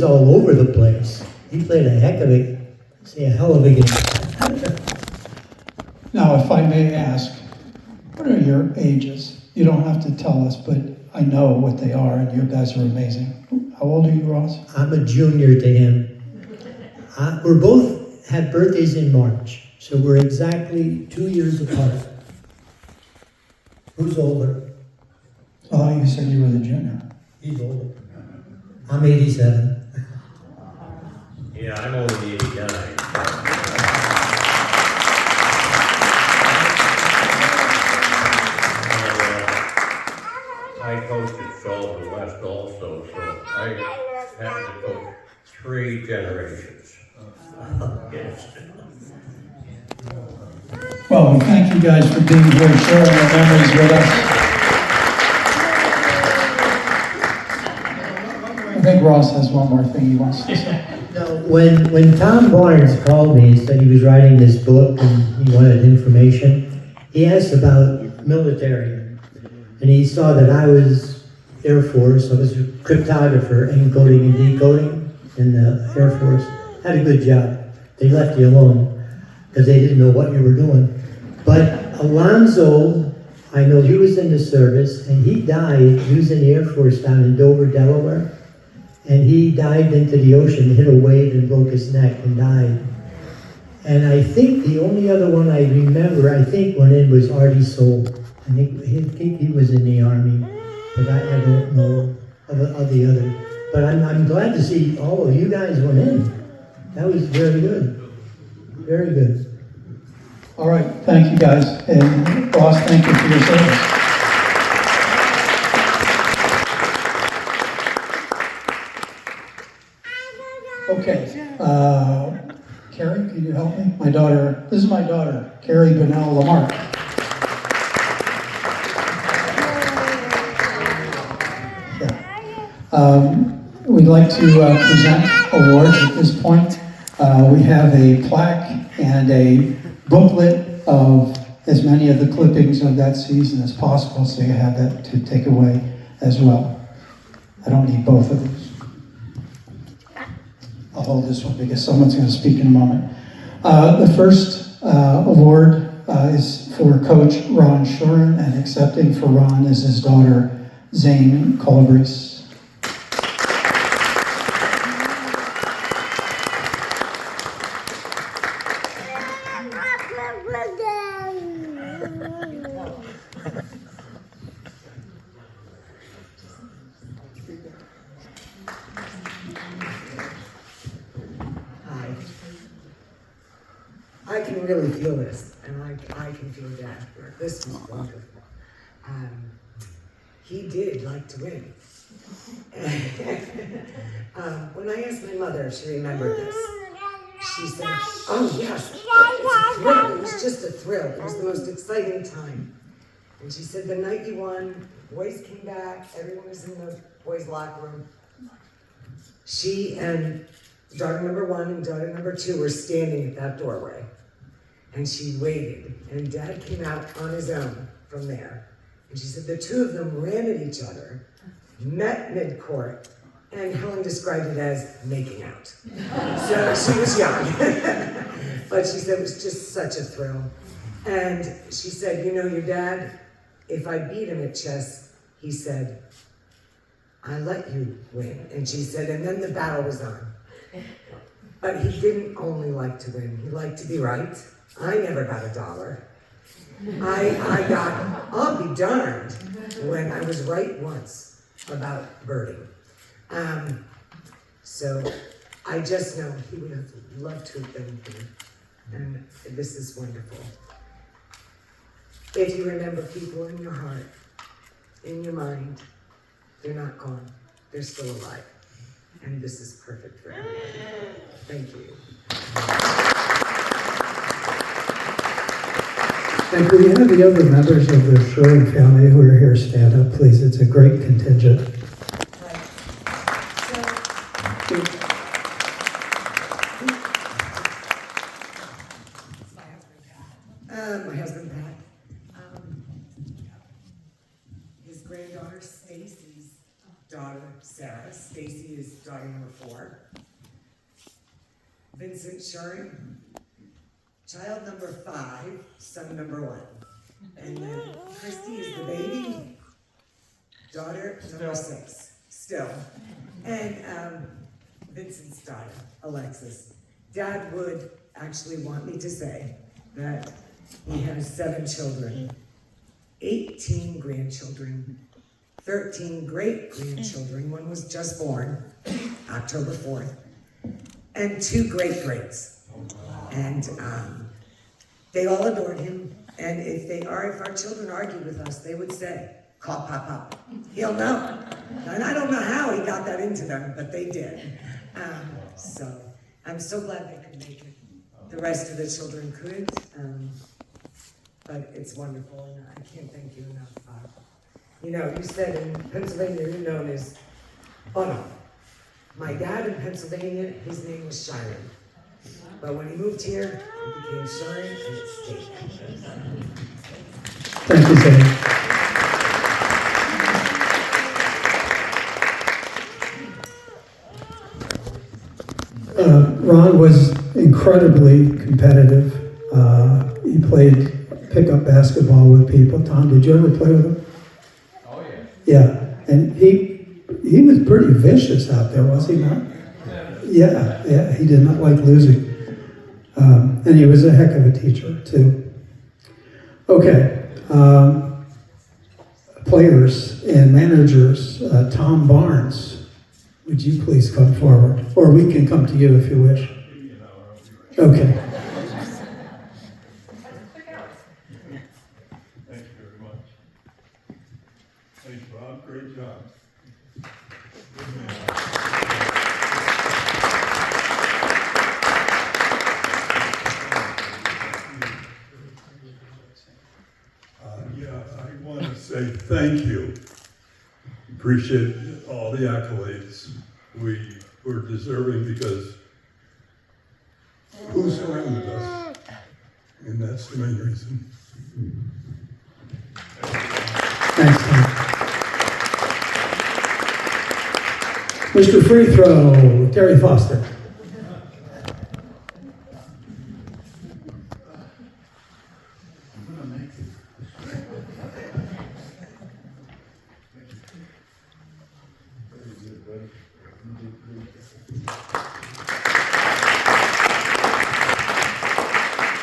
all over the place. He played a hell of a game. Now, if I may ask, what are your ages? You don't have to tell us, but I know what they are, and you guys are amazing. How old are you, Ross? I'm a junior to him. We're both had birthdays in March, so we're exactly 2 years apart. Who's older? Oh, you said you were the junior. He's older. I'm 87. Yeah, I'm only 89. I coached at Sullivan West also, so I had to coach 3 generations. Yes. Well, we thank you guys for being here, sharing your memories with us. I think Ross has one more thing he wants to say. No, when Tom Barnes called me and said he was writing this book and he wanted information, he asked about military. And he saw that I was Air Force. I was a cryptographer, encoding and decoding in the Air Force. Had a good job. They left you alone because they didn't know what you were doing. But Alonzo, I know he was in the service, and he died. He was in the Air Force down in Dover, Delaware. And he dived into the ocean, hit a wave, and broke his neck and died. And I think the only other one I remember, went in was Artie Soul. I think he was in the Army, but I don't know of the other. But I'm glad to see all of you guys went in. That was very good. Very good. All right, thank you guys. And Ross, thank you for your service. Okay, Carrie, can you help me? This is my daughter, Carrie Bonnell Lamarck. We'd like to present awards at this point. We have a plaque and a booklet of as many of the clippings of that season as possible, so you have that to take away as well. I don't need both of these. I'll hold this one because someone's going to speak in a moment. The first award is for Coach Ron Shuren, and accepting for Ron is his daughter, Zane Colabrese. I can really feel this, and I can feel that. This was wonderful. He did like to win. When I asked my mother if she remembered this, she said, oh yes, it's a thrill. It was just a thrill. It was the most exciting time. And she said the night you won, boys came back, everyone was in the boys' locker room. She and daughter number 1 and daughter number 2 were standing at that doorway. And she waited, and Dad came out on his own from there. And she said the two of them ran at each other, met mid-court, and Helen described it as making out. So she was young. But she said it was just such a thrill. And she said, you know, your dad, if I beat him at chess, he said, I let you win. And she said, and then the battle was on. But he didn't only like to win, he liked to be right. I never got $1. I got, I'll be darned, when I was right once about birding. So I just know he would have loved to have been here. And this is wonderful. If you remember people in your heart, in your mind, They're not gone. They're still alive. And this is perfect for everybody. Thank you. And could we have the other members of the Sherman family who are here stand up, please? It's a great contingent. My husband, Pat. His granddaughter, Stacy's daughter, Sarah. Stacy is daughter number 4. Vincent Shuring, child number 5, son number 1. And then Christy is the baby, daughter number 6, still. And Vincent's daughter, Alexis. Dad would actually want me to say that he has 7 children, 18 grandchildren, 13 great-grandchildren. One was just born, October 4th, and 2 great-greats. And they all adored him. And if our children argued with us, they would say, call Pop. He'll know. And I don't know how he got that into them, but they did. So I'm so glad they could make it. The rest of the children couldn't. But it's wonderful, and I can't thank you enough. You know, you said in Pennsylvania you're known as Bunno. My dad in Pennsylvania, his name was Shiren. But when he moved here, it became Shiren, and it stayed. Thank you, Sam. Ron was incredibly competitive. He played pickup basketball with people. Tom, did you ever play with him? Oh, yeah. Yeah, and he was pretty vicious out there, was he not? Yeah, he did not like losing. And he was a heck of a teacher, too. Okay, players and managers, Tom Barnes, would you please come forward? Or we can come to you if you wish. Okay. Thank you very much. Thanks, Bob. Great job. I want to say thank you. Appreciate all the accolades. We were deserving because who surrounded us? And that's the main reason. Thanks, Tom. Mr. Free Throw, Terry Foster.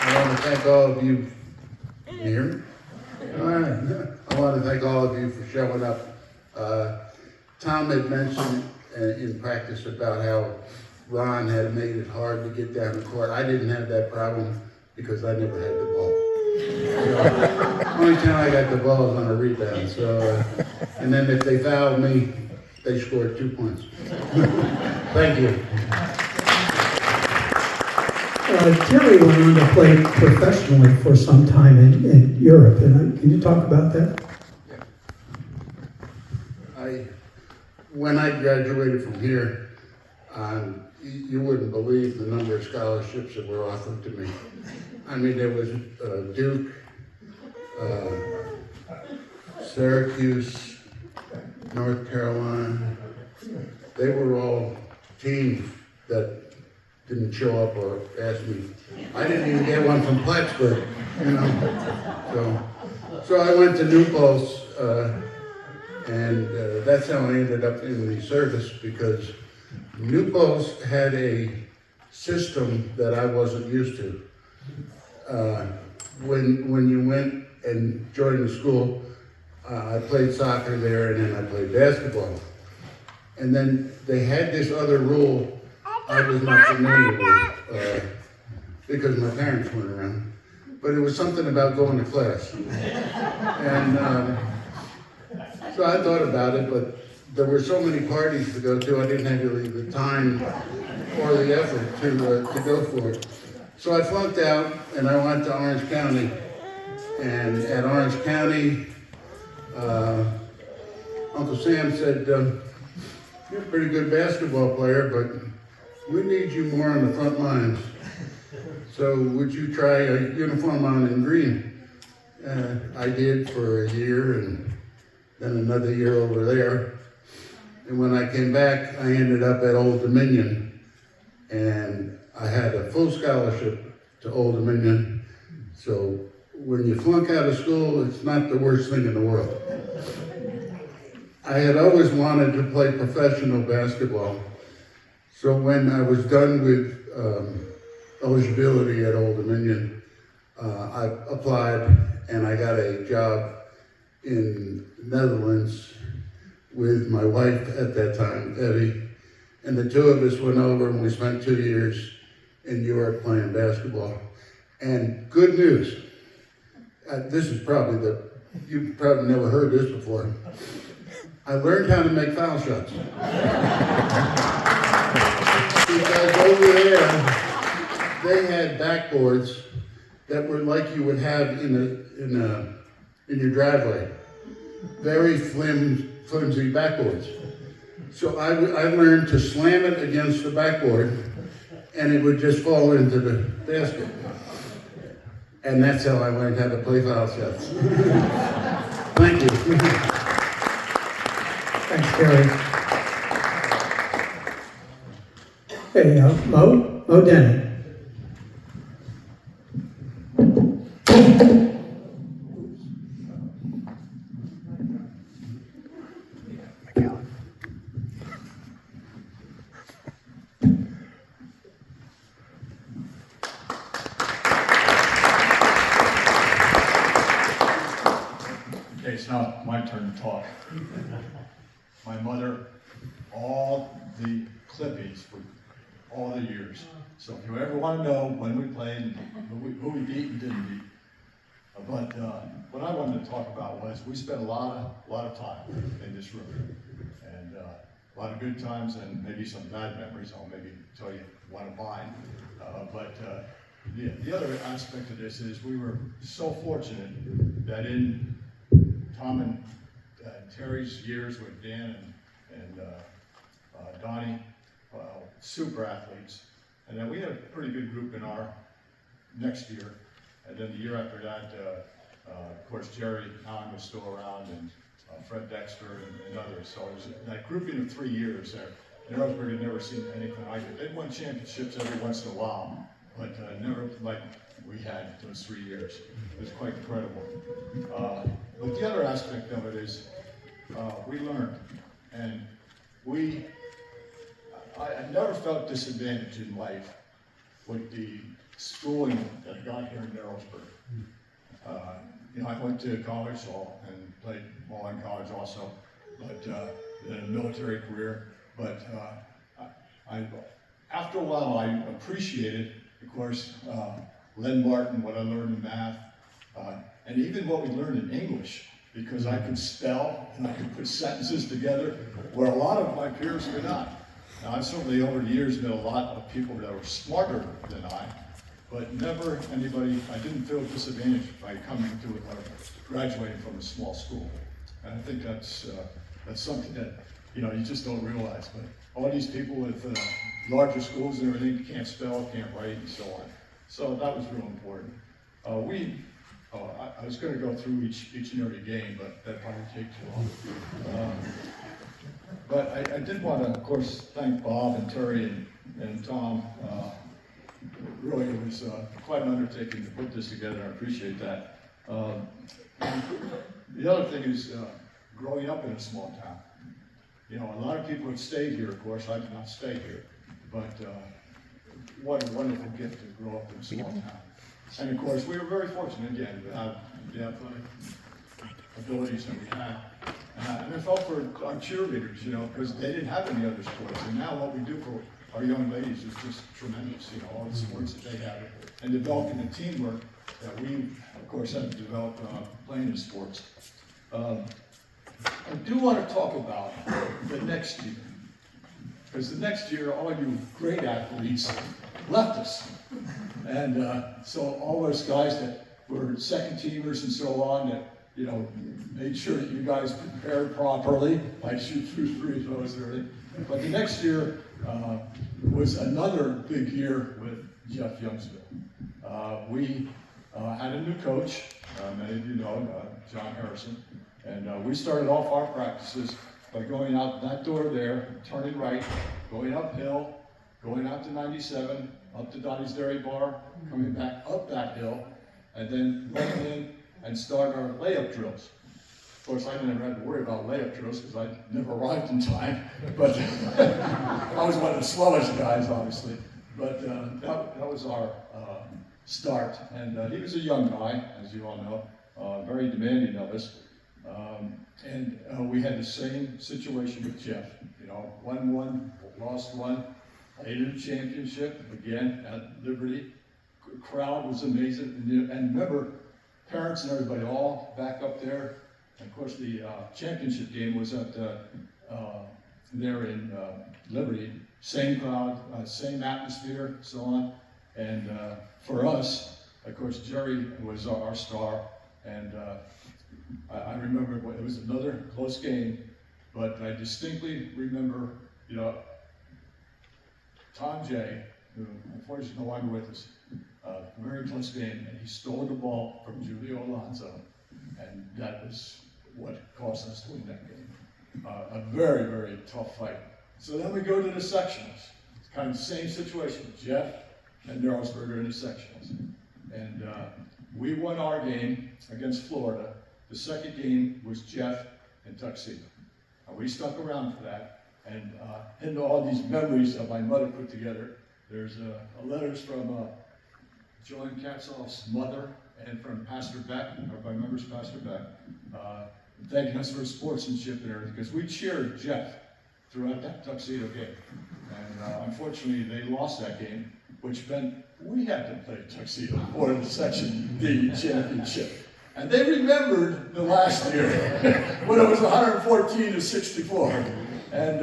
I want to thank all of you here. All right. I want to thank all of you for showing up. Tom had mentioned in practice about how Ron had made it hard to get down the court. I didn't have that problem because I never had the ball. So, only time I got the ball was on a rebound. So, and then if they fouled me, they scored 2 points. Thank you. Terry went on to play professionally for some time in Europe. And can you talk about that? When I graduated from here, you wouldn't believe the number of scholarships that were offered to me. I mean, there was Duke, Syracuse, North Carolina. They were all teams that didn't show up or ask me. I didn't even get one from Plattsburgh, you know. So I went to New Paltz, and that's how I ended up in the service, because New Paltz had a system that I wasn't used to. When you went and joined the school, I played soccer there, and then I played basketball. And then they had this other rule I was not familiar with, because my parents weren't around. But it was something about going to class. And so I thought about it, but there were so many parties to go to, I didn't have really the time or the effort to go for it. So I flunked out and I went to Orange County. And at Orange County, Uncle Sam said, you're a pretty good basketball player, but we need you more on the front lines. So would you try a uniform on in green? I did for a year and then another year over there. And when I came back, I ended up at Old Dominion. And I had a full scholarship to Old Dominion. So when you flunk out of school, it's not the worst thing in the world. I had always wanted to play professional basketball. So when I was done with eligibility at Old Dominion, I applied and I got a job in the Netherlands with my wife at that time, Debbie. And the two of us went over and we spent 2 years in Europe playing basketball. And good news, this is probably you've probably never heard this before. I learned how to make foul shots. Because over there, they had backboards that were like you would have in your driveway. Very flimsy backboards. So I learned to slam it against the backboard and it would just fall into the basket. And that's how I learned how to play foul shots. Thank you. Thanks, Terry. Hey, Mo Denny. Okay, it's now my turn to talk. My mother, all the clippings for all the years. So if you ever want to know when we played, and who we beat and didn't beat. But what I wanted to talk about was we spent a lot of time in this room. And a lot of good times and maybe some bad memories. I'll maybe tell you one of mine. The other aspect of this is we were so fortunate that in Tom and Terry's years with Dan and Donnie, super athletes, and then we had a pretty good group in our next year, and then the year after that, of course, Jerry Hahn was still around, and Fred Dexter and others. So it was that grouping of 3 years there. Narrowsburg had never seen anything like it. They'd won championships every once in a while, but never like we had those 3 years. It was quite incredible. But the other aspect of it is we learned, and I never felt disadvantaged in life with the schooling that I got here in Narrowsburg. I went to college and played ball in college also, but then a military career. But after a while, I appreciated, of course, Len Martin, what I learned in math, and even what we learned in English, because I could spell and I could put sentences together where a lot of my peers could not. Now, I've certainly over the years met a lot of people that were smarter than I, but never anybody, I didn't feel disadvantaged by coming to it or graduating from a small school. And I think that's something that, you just don't realize. But all these people with larger schools and everything can't spell, can't write, and so on. So that was real important. I was going to go through each and every game, but that'd probably take too long. But I did want to, of course, thank Bob and Terry and Tom. Really, it was quite an undertaking to put this together. I appreciate that. The other thing is growing up in a small town. A lot of people have stayed here, of course. I did not stay here. But what a wonderful gift to grow up in a small town. And of course, we were very fortunate, again, to have the athletic abilities that we had. And I felt for our cheerleaders, because they didn't have any other sports. And now what we do for our young ladies is just tremendous, all the sports that they have. And developing the teamwork that we, of course, had to develop playing in sports. I do do want to talk about the next year. Because the next year, all you great athletes left us. And so all those guys that were second teamers and so on, that, you know, made sure that you guys prepared properly, like shoot through free throws and everything. But the next year was another big year with Jeff Youngsville. We had a new coach, many of you know, John Harrison, and we started off our practices by going out that door there, turning right, going uphill, going out to 97, up to Donnie's Dairy Bar, coming back up that hill, and then running in and starting our layup drills. Of course, I never had to worry about layup drills because I never arrived in time, but I was one of the slowest guys, obviously. But that was our start, and he was a young guy, as you all know, very demanding of us. And we had the same situation with Jeff. You know, won one, lost one, played in a championship, again, at Liberty. The crowd was amazing. And remember, parents and everybody all back up there. And of course, the championship game was at there in Liberty. Same crowd, same atmosphere, so on. And for us, of course, Jerry was our star. And I remember it was another close game, but I distinctly remember, you know, Tom J, who unfortunately is no longer with us, very close game, and he stole the ball from Julio Alonso, and that was what caused us to win that game. A very, very tough fight. So then we go to the sectionals. It's kind of the same situation. Jeff and Narrowsburg are in the sectionals. And we won our game against Florida. The second game was Jeff and Tuxedo. We stuck around for that. And into all these memories that my mother put together, there's letters from John Katzoff's mother and from Pastor Beck, everybody remembers Pastor Beck, thanking us for his sportsmanship and everything, because we cheered Jeff throughout that Tuxedo game. And unfortunately, they lost that game, which meant we had to play Tuxedo for the Section D championship. And they remembered the last year when it was 114-64. And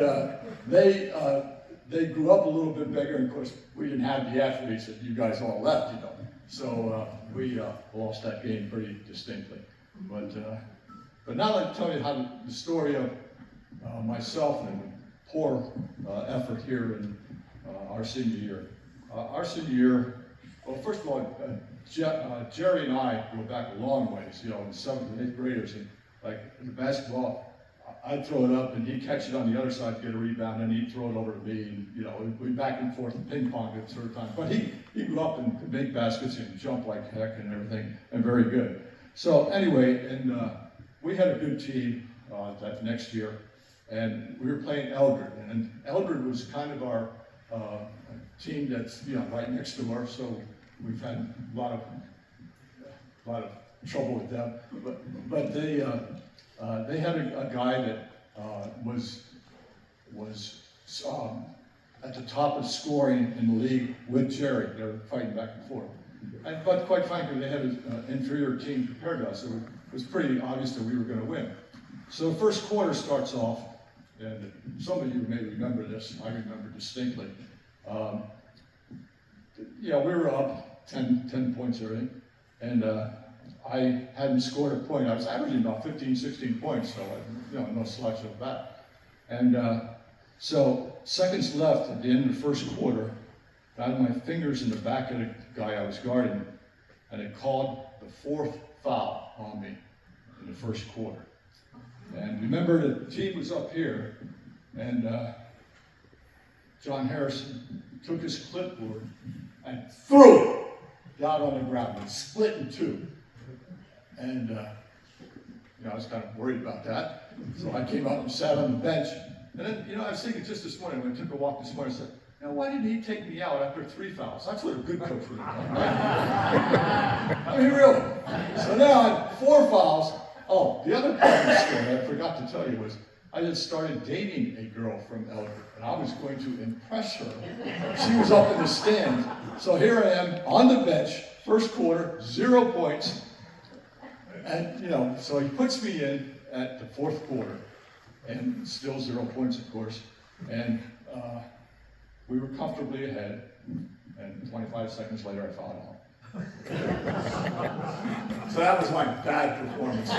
they grew up a little bit bigger. And of course, we didn't have the athletes that you guys all left, you know. So we lost that game pretty distinctly. But now I'll tell you how the story of myself and poor effort here in our senior year. Our senior year, well, first of all, Jerry and I go back a long ways, you know, in 7th and 8th graders. And like in the basketball, I'd throw it up and he'd catch it on the other side, get a rebound, and he'd throw it over to me. And, you know, we'd back and forth ping pong at a certain time. But he grew up and could make baskets and jump like heck and everything, and very good. So anyway, and we had a good team that next year. And we were playing Eldred. And Eldred was kind of our team that's, you know, right next to us, so we've had a lot of trouble with them. But they had a guy that was at the top of scoring in the league with Jerry. They were fighting back and forth. But quite frankly, they had an inferior team compared to us, so it was pretty obvious that we were going to win. So the first quarter starts off, and some of you may remember this. I remember distinctly. You know, we were up 10 points or everything, and I hadn't scored a point. I was averaging about 15, 16 points, so no slouch of that. And so seconds left at the end of the first quarter, I had my fingers in the back of the guy I was guarding, and it called the 4th foul on me in the first quarter. And remember, the team was up here, and John Harrison took his clipboard and threw it down on the ground and split in two. And I was kind of worried about that. So I came out and sat on the bench. And then, I was thinking just this morning, when I took a walk this morning, I said, now why didn't he take me out after 3 fouls? That's what a good coach would have done, right? I mean, really. So now I had 4 fouls. Oh, the other part of the story I forgot to tell you was I had started dating a girl from Eldred, and I was going to impress her. She was up in the stands. So here I am on the bench, first quarter, 0 points. And, so he puts me in at the 4th quarter. and still 0 points, of course. And we were comfortably ahead, and 25 seconds later, I fouled out. So that was my bad performance.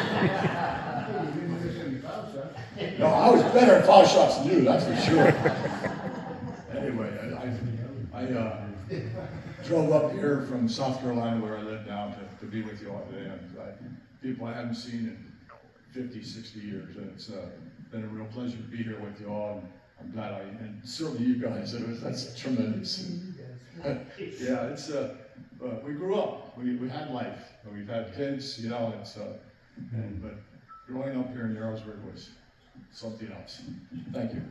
No, I was better at foul shots than you, that's for sure. Anyway, I drove up here from South Carolina, where I live now, to be with you all today. And people I haven't seen in 50, 60 years, and it's been a real pleasure to be here with you all. And I'm glad and certainly you guys, that's tremendous. Yeah, it's, we grew up, we had life, we've had kids, you know, but growing up here in Narrowsburg was something else. Thank you.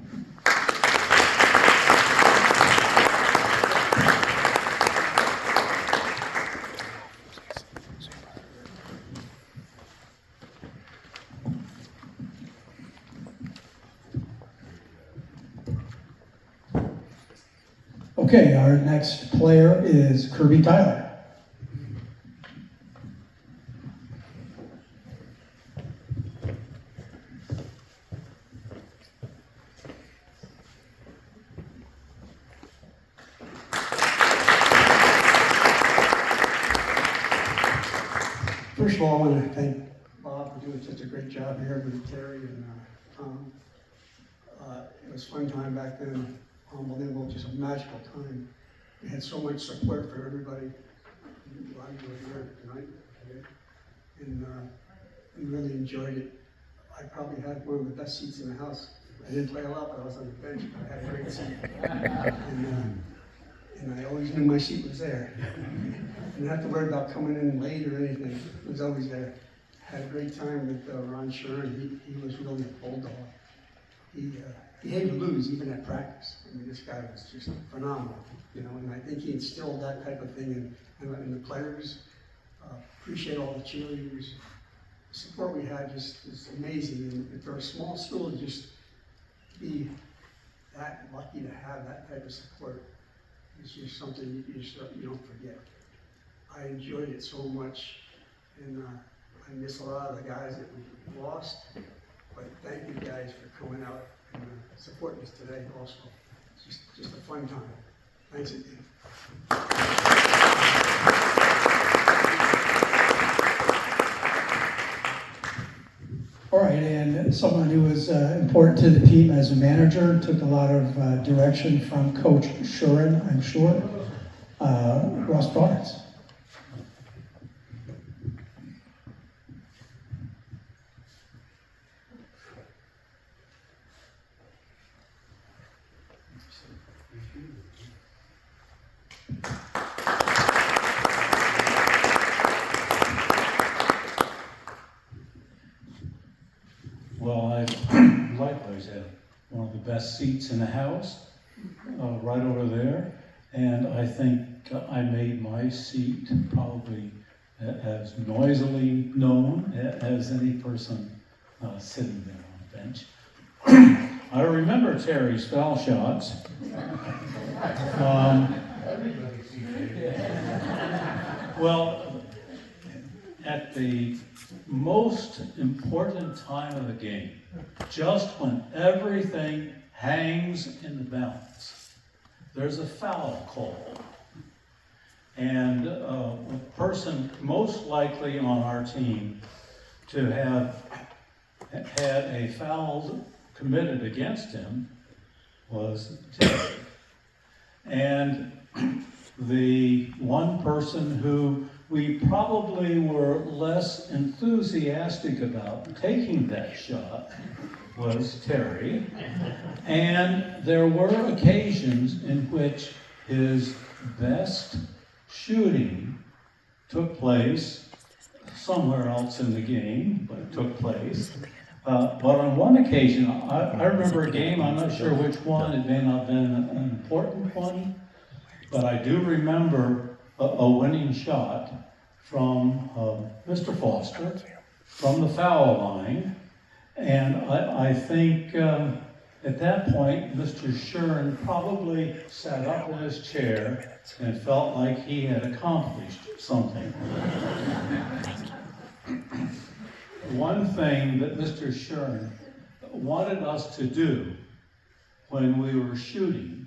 Okay, our next player is Kirby Tyler. First of all, I want to thank Bob for doing such a great job here with Terry and Tom. It was a fun time back then. Unbelievable, just a magical time. We had so much support for everybody. A lot of you were here tonight, and we really enjoyed it. I probably had one of the best seats in the house. I didn't play a lot, but I was on the bench, but I had a great seat. And I always knew my seat was there. Didn't have to worry about coming in late or anything. It was always there. Had a great time with Ron Shuren. He was really a bulldog. He hated to lose, even at practice. I mean, this guy was just phenomenal, you know, and I think he instilled that type of thing in the players. Appreciate all the cheerleaders. The support we had just is amazing, and for a small school to just be that lucky to have that type of support is just something you don't forget. I enjoyed it so much, and I miss a lot of the guys that we lost, but thank you guys for coming out and supporting us today also. It's just a fun time. Thanks again. All right, and someone who was important to the team as a manager, took a lot of direction from Coach Shuren, I'm sure, Ross Barnes. Well, I likewise had one of the best seats in the house, right over there, and I think I made my seat probably as noisily known as any person sitting there on the bench. I remember Terry's foul shots. Well, at the most important time of the game, just when everything hangs in the balance, there's a foul call. And a person most likely on our team to have had a foul committed against him was Terry. And the one person who we probably were less enthusiastic about taking that shot was Terry. And there were occasions in which his best shooting took place somewhere else in the game, but it took place. But on one occasion, I remember a game, I'm not sure which one, it may not have been an important one, but I do remember a winning shot from Mr. Foster from the foul line. And I think at that point, Mr. Shuren probably sat up in his chair and felt like he had accomplished something. One thing that Mr. Shuren wanted us to do when we were shooting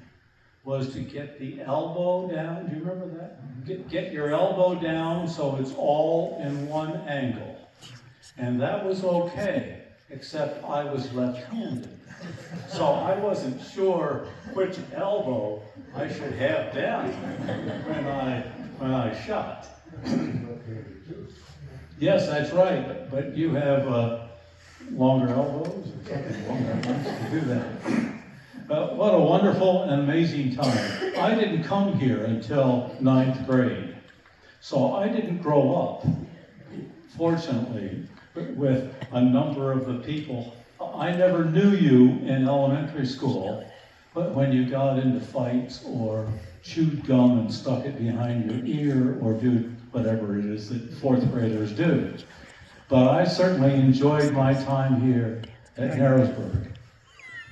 was to get the elbow down. Do you remember that? Get your elbow down so it's all in one angle. And that was okay, except I was left-handed. So I wasn't sure which elbow I should have down when I shot. Yes, that's right, but you have longer elbows or something longer arms to do that. What a wonderful and amazing time. I didn't come here until 9th grade, so I didn't grow up, fortunately, with a number of the people. I never knew you in elementary school, but when you got into fights or chewed gum and stuck it behind your ear or did whatever it is that 4th graders do. But I certainly enjoyed my time here at Narrowsburg.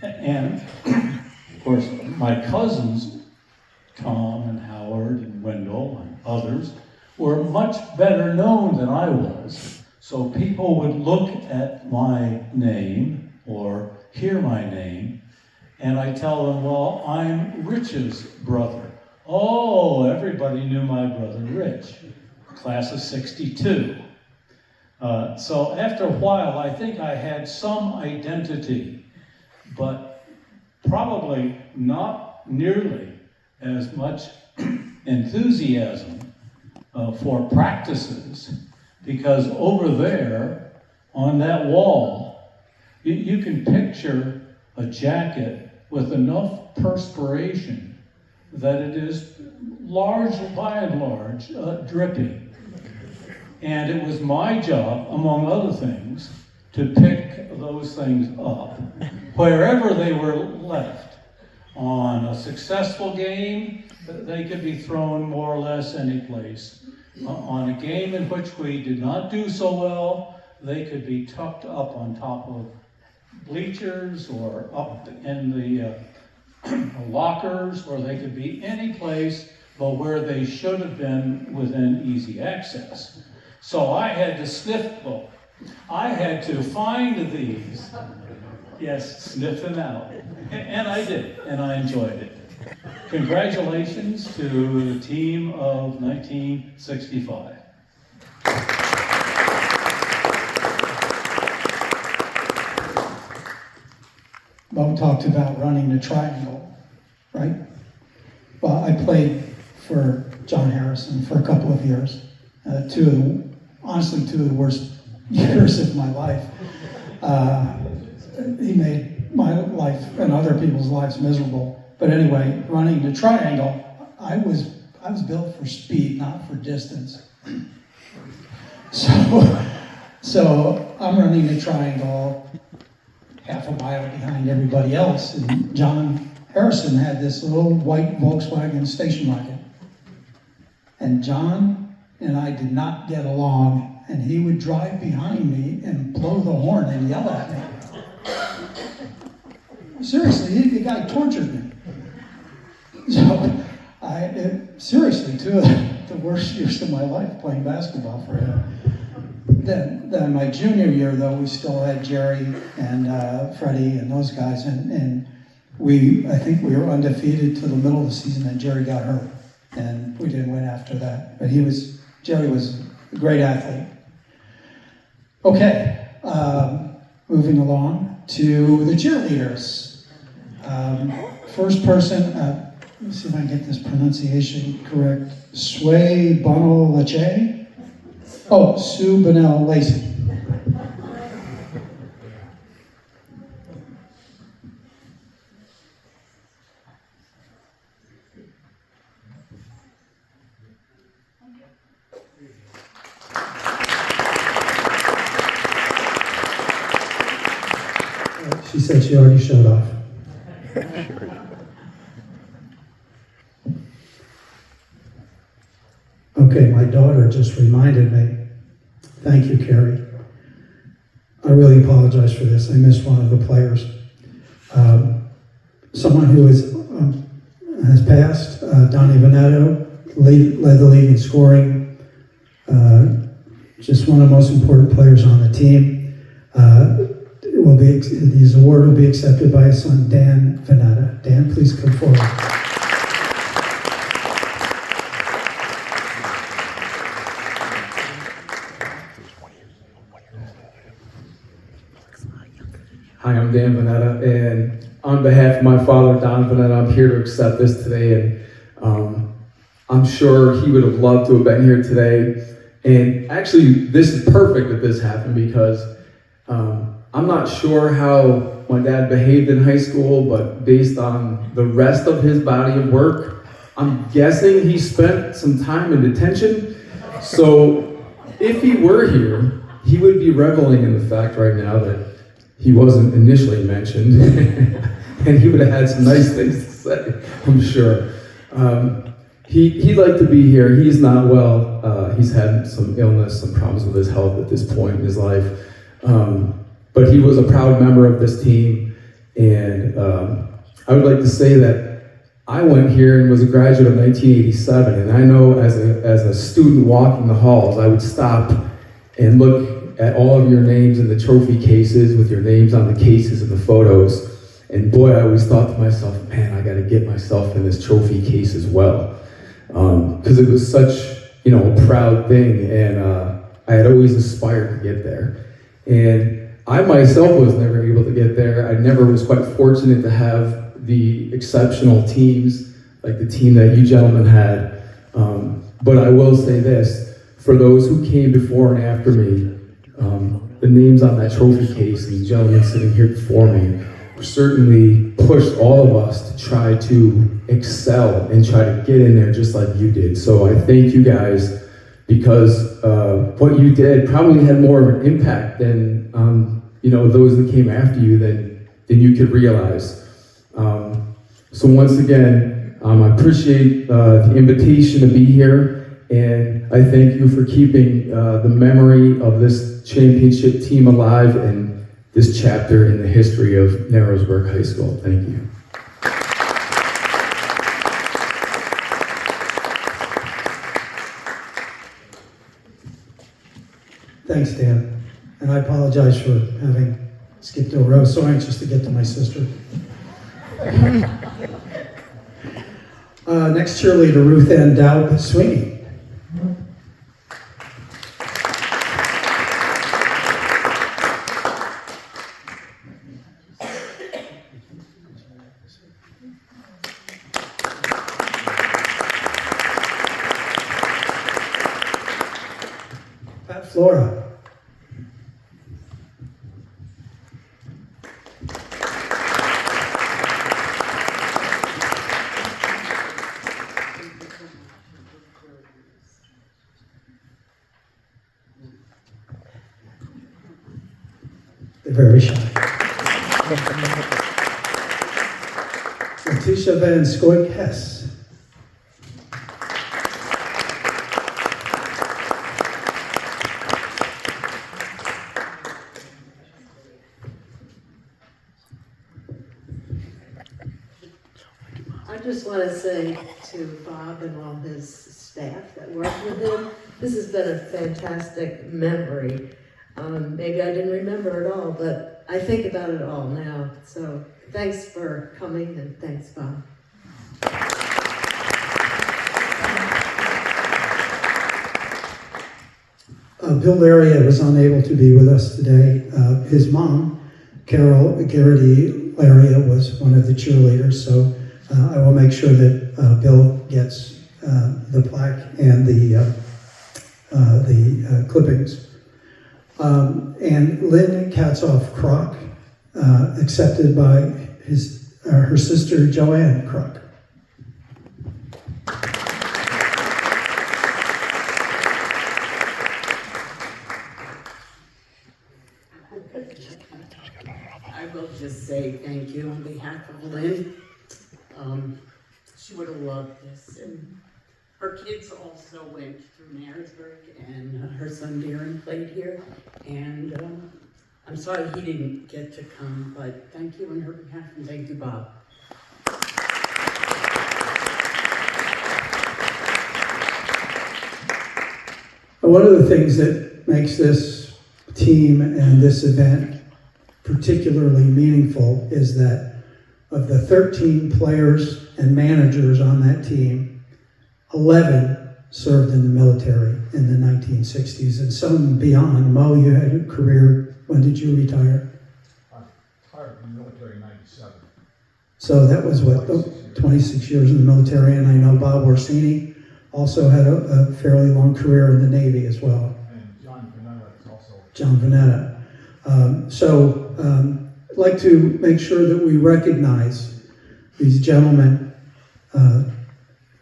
And, of course, my cousins, Tom and Howard and Wendell and others, were much better known than I was. So people would look at my name or hear my name, and I tell them, well, I'm Rich's brother. Oh, everybody knew my brother Rich, class of 62. So after a while, I think I had some identity, but probably not nearly as much enthusiasm for practices, because over there on that wall, you can picture a jacket with enough perspiration that it is by and large, dripping. And it was my job, among other things, to pick those things up wherever they were left. On a successful game, they could be thrown more or less any place. On a game in which we did not do so well, they could be tucked up on top of bleachers or up in the lockers, or they could be any place but where they should have been within easy access. So I had to sniff them. I had to find these. Yes, sniff them out. And I did, and I enjoyed it. Congratulations to the team of 1965. Bo talked about running the triangle, right? Well, I played for John Harrison for a couple of years. Honestly, two of the worst years of my life. He made my life and other people's lives miserable. But anyway, running the triangle, I was built for speed, not for distance. So I'm running the triangle half a mile behind everybody else, and John Harrison had this little white Volkswagen station wagon. And John and I did not get along, and he would drive behind me and blow the horn and yell at me. Seriously, the guy tortured me. So, seriously, two of the worst years of my life playing basketball for him. Then my junior year, though, we still had Jerry and Freddie and those guys, and I think we were undefeated to the middle of the season, and Jerry got hurt, and we didn't win after that. But Jerry was a great athlete. Okay, moving along to the cheerleaders. First person, let me see if I can get this pronunciation correct. Sway Bono Lache. Oh, Sue Bonnell Lacey. She said she already showed off. Okay, my daughter just reminded me. Thank you, Carrie. I really apologize for this. I missed one of the players. Someone who has passed, Donnie Veneto, led the league in scoring. Just one of the most important players on the team. his award will be accepted by his son, Dan Veneta. Dan, please come forward. Hi, I'm Dan Veneta, and on behalf of my father, Don Veneta, I'm here to accept this today, and I'm sure he would have loved to have been here today. And actually, this is perfect that this happened because I'm not sure how my dad behaved in high school, but based on the rest of his body of work, I'm guessing he spent some time in detention. So if he were here, he would be reveling in the fact right now that he wasn't initially mentioned, and he would have had some nice things to say, I'm sure. He'd like to be here. He's not well. He's had some illness, some problems with his health at this point in his life. But he was a proud member of this team, and I would like to say that I went here and was a graduate of 1987, and I know as a student walking the halls, I would stop and look at all of your names in the trophy cases with your names on the cases and the photos, and boy, I always thought to myself, man, I gotta get myself in this trophy case as well, because it was such, a proud thing, and I had always aspired to get there. And I myself was never able to get there. I never was quite fortunate to have the exceptional teams like the team that you gentlemen had. But I will say this, for those who came before and after me, the names on that trophy case and the gentlemen sitting here before me certainly pushed all of us to try to excel and try to get in there just like you did. So I thank you guys, because what you did probably had more of an impact than those that came after you than you could realize. So once again, I appreciate the invitation to be here, and I thank you for keeping the memory of this championship team alive and this chapter in the history of Narrowsburg High School. Thank you. Thanks, Dan. And I apologize for having skipped over. I was so anxious to get to my sister. Next cheerleader, Ruth Ann Dowd Sweeney. Pat Flora. They're very shy. Letitia Van Scoik Hess. I just want to say to Bob and all his staff that worked with him, this has been a fantastic memory. Maybe I didn't remember it all, but I think about it all now. So thanks for coming, and thanks, Bob. Bill Laria was unable to be with us today. His mom, Carol Garrity Laria, was one of the cheerleaders, so I will make sure that Bill gets the plaque and the clippings. And Lynn Katzoff-Kroc, accepted by her sister Joanne Kroc. I will just say thank you on behalf of Lynn. She would have loved this, and her kids also went through Narrowsburg, and her son Darren played here, and I'm sorry he didn't get to come, but thank you on her behalf, and thank you, Bob. One of the things that makes this team and this event particularly meaningful is that of the 13 players and managers on that team, 11 served in the military in the 1960s, and some beyond. Mo, you had a career. When did you retire? I retired from the military in '97. So that was what, 26 years in the military, and I know Bob Orsini also had a fairly long career in the Navy as well. And John Vanetta is also. John Vanetta. I'd like to make sure that we recognize these gentlemen.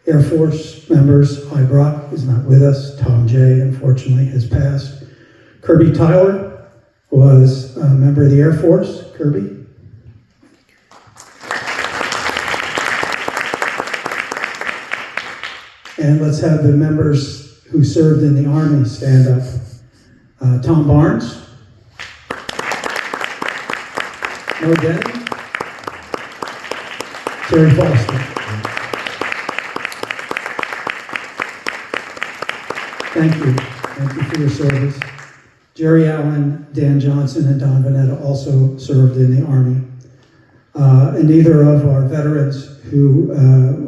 Air Force members, Brock is not with us. Tom Jay, unfortunately, has passed. Kirby Tyler was a member of the Air Force. Kirby. And let's have the members who served in the Army stand up. Tom Barnes. Mo Denny. Terry Foster. Thank you. Thank you for your service. Jerry Allen, Dan Johnson, and Don Vanetta also served in the Army. And neither of our veterans who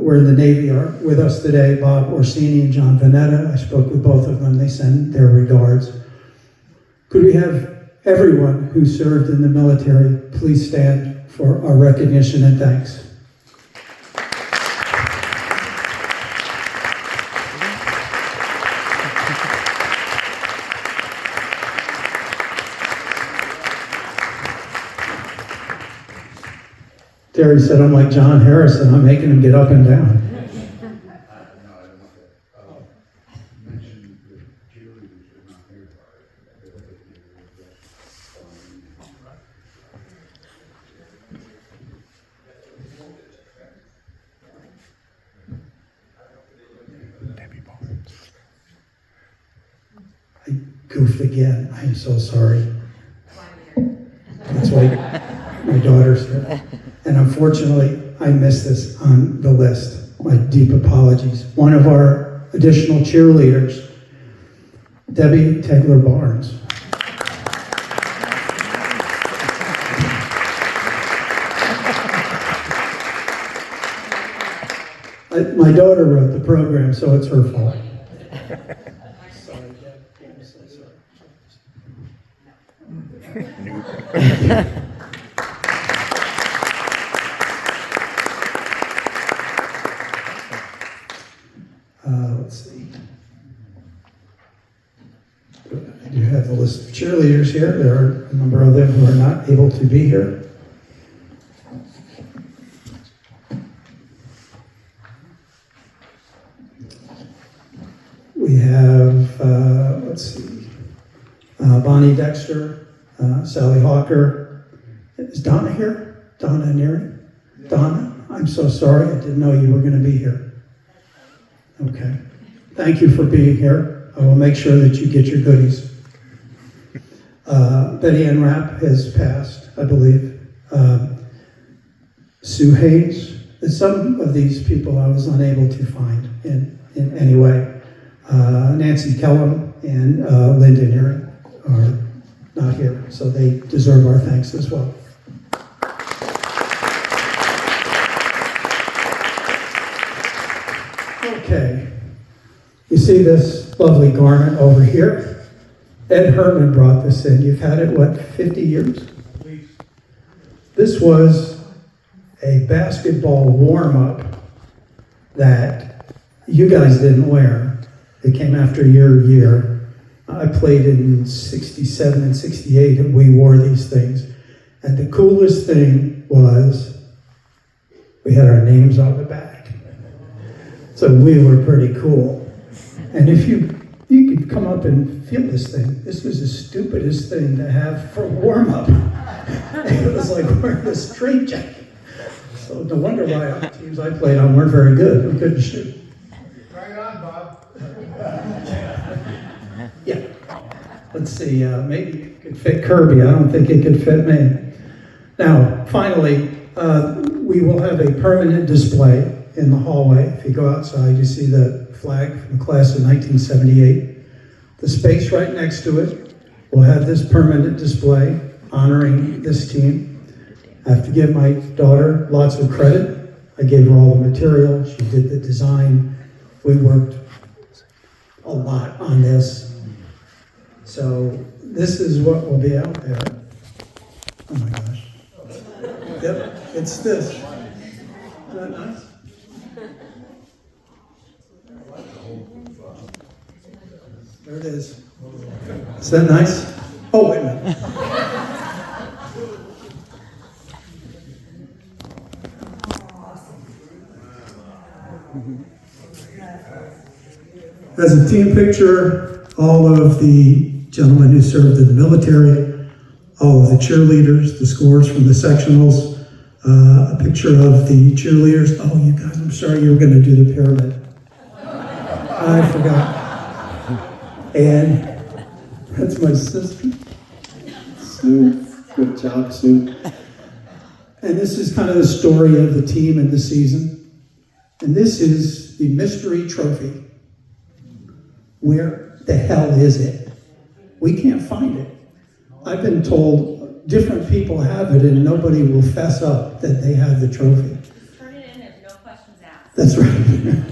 were in the Navy are with us today, Bob Orsini and John Vanetta. I spoke with both of them. They send their regards. Could we have everyone who served in the military please stand for our recognition and thanks? Terry said, I'm like John Harrison, I'm making him get up and down. I goofed again. I am so sorry. That's why my daughter's here. And unfortunately, I missed this on the list. My deep apologies. One of our additional cheerleaders, Debbie Tegler-Barnes. My daughter wrote the program, so it's her fault. Sorry, Deb. I'm so sorry. Let's see. I do have the list of cheerleaders here. There are a number of them who are not able to be here. We have, let's see, Bonnie Dexter, Sally Hawker. Is Donna here? Donna Neary? Donna, I'm so sorry. I didn't know you were going to be here. Okay. Thank you for being here. I will make sure that you get your goodies. Betty Ann Rapp has passed, I believe. Sue Hayes. Some of these people I was unable to find in any way. Nancy Kellum and Linda Neary are not here, so they deserve our thanks as well. Okay, you see this lovely garment over here? Ed Herman brought this in. You've had it, what, 50 years? This was a basketball warm-up that you guys didn't wear. It came after your year. I played in 67 and 68, and we wore these things. And the coolest thing was we had our names on the back. So we were pretty cool. And if you could come up and feel this thing, this was the stupidest thing to have for warm-up. It was like wearing a straitjacket. So no wonder why our teams I played on weren't very good. We couldn't shoot. Right on, Bob. Yeah. Let's see, maybe it could fit Kirby. I don't think it could fit me. Now, finally, we will have a permanent display in the hallway. If you go outside, you see the flag from the class of 1978. The space right next to it will have this permanent display. honoring this team. I have to give my daughter lots of credit. I gave her all the material. She did the design. We worked a lot on this. So this is what will be out there. Oh my gosh. Yep, it's this. Isn't that nice? There it is. Is that nice? Oh, wait a minute. As a team picture, all of the gentlemen who served in the military, all of the cheerleaders, the scores from the sectionals, a picture of the cheerleaders. Oh, you guys, I'm sorry, you were going to do the pyramid. I forgot. And that's my sister, Sue. Good job, Sue. And this is kind of the story of the team and the season. And this is the mystery trophy. Where the hell is it? We can't find it. I've been told different people have it and nobody will fess up that they have the trophy. Turn it in, there's no questions asked. That's right.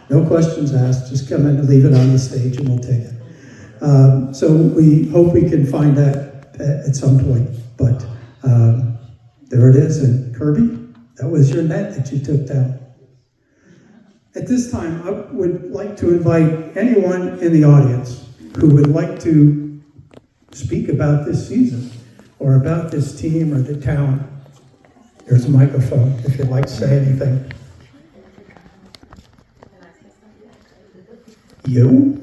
No questions asked. Just come in and leave it on the stage and we'll take it. So we hope we can find that at some point. But there it is. And Kirby, that was your net that you took down. At this time, I would like to invite anyone in the audience who would like to speak about this season or about this team or the town. There's a microphone if you'd like to say anything. You?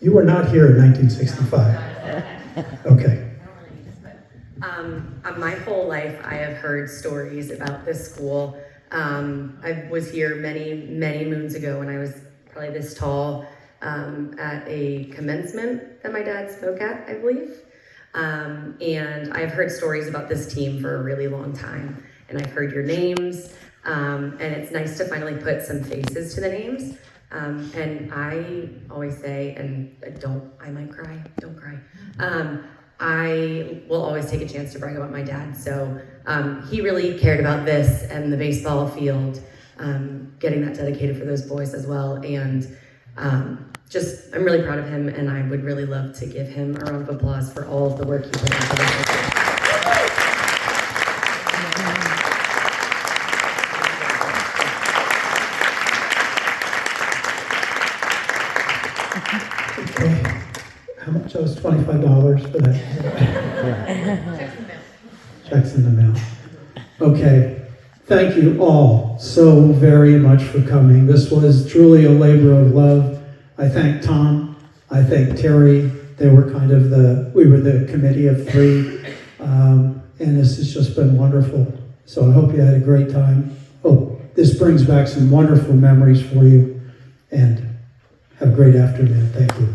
You were not here in 1965. Okay. My whole life, I have heard stories about this school. I was here many, many moons ago when I was probably this tall at a commencement that my dad spoke at, I believe. And I've heard stories about this team for a really long time. And I've heard your names. And it's nice to finally put some faces to the names. And I always say, and I might cry, don't cry. I will always take a chance to brag about my dad. So he really cared about this and the baseball field, getting that dedicated for those boys as well. And I'm really proud of him, and I would really love to give him a round of applause for all of the work he put into this. How much? That was $25 for that. Checks in the mail. Okay. Thank you all so very much for coming. This was truly a labor of love. I thank Tom. I thank Terry. They were we were the committee of three. And this has just been wonderful. So I hope you had a great time. Oh, this brings back some wonderful memories for you. And have a great afternoon. Thank you.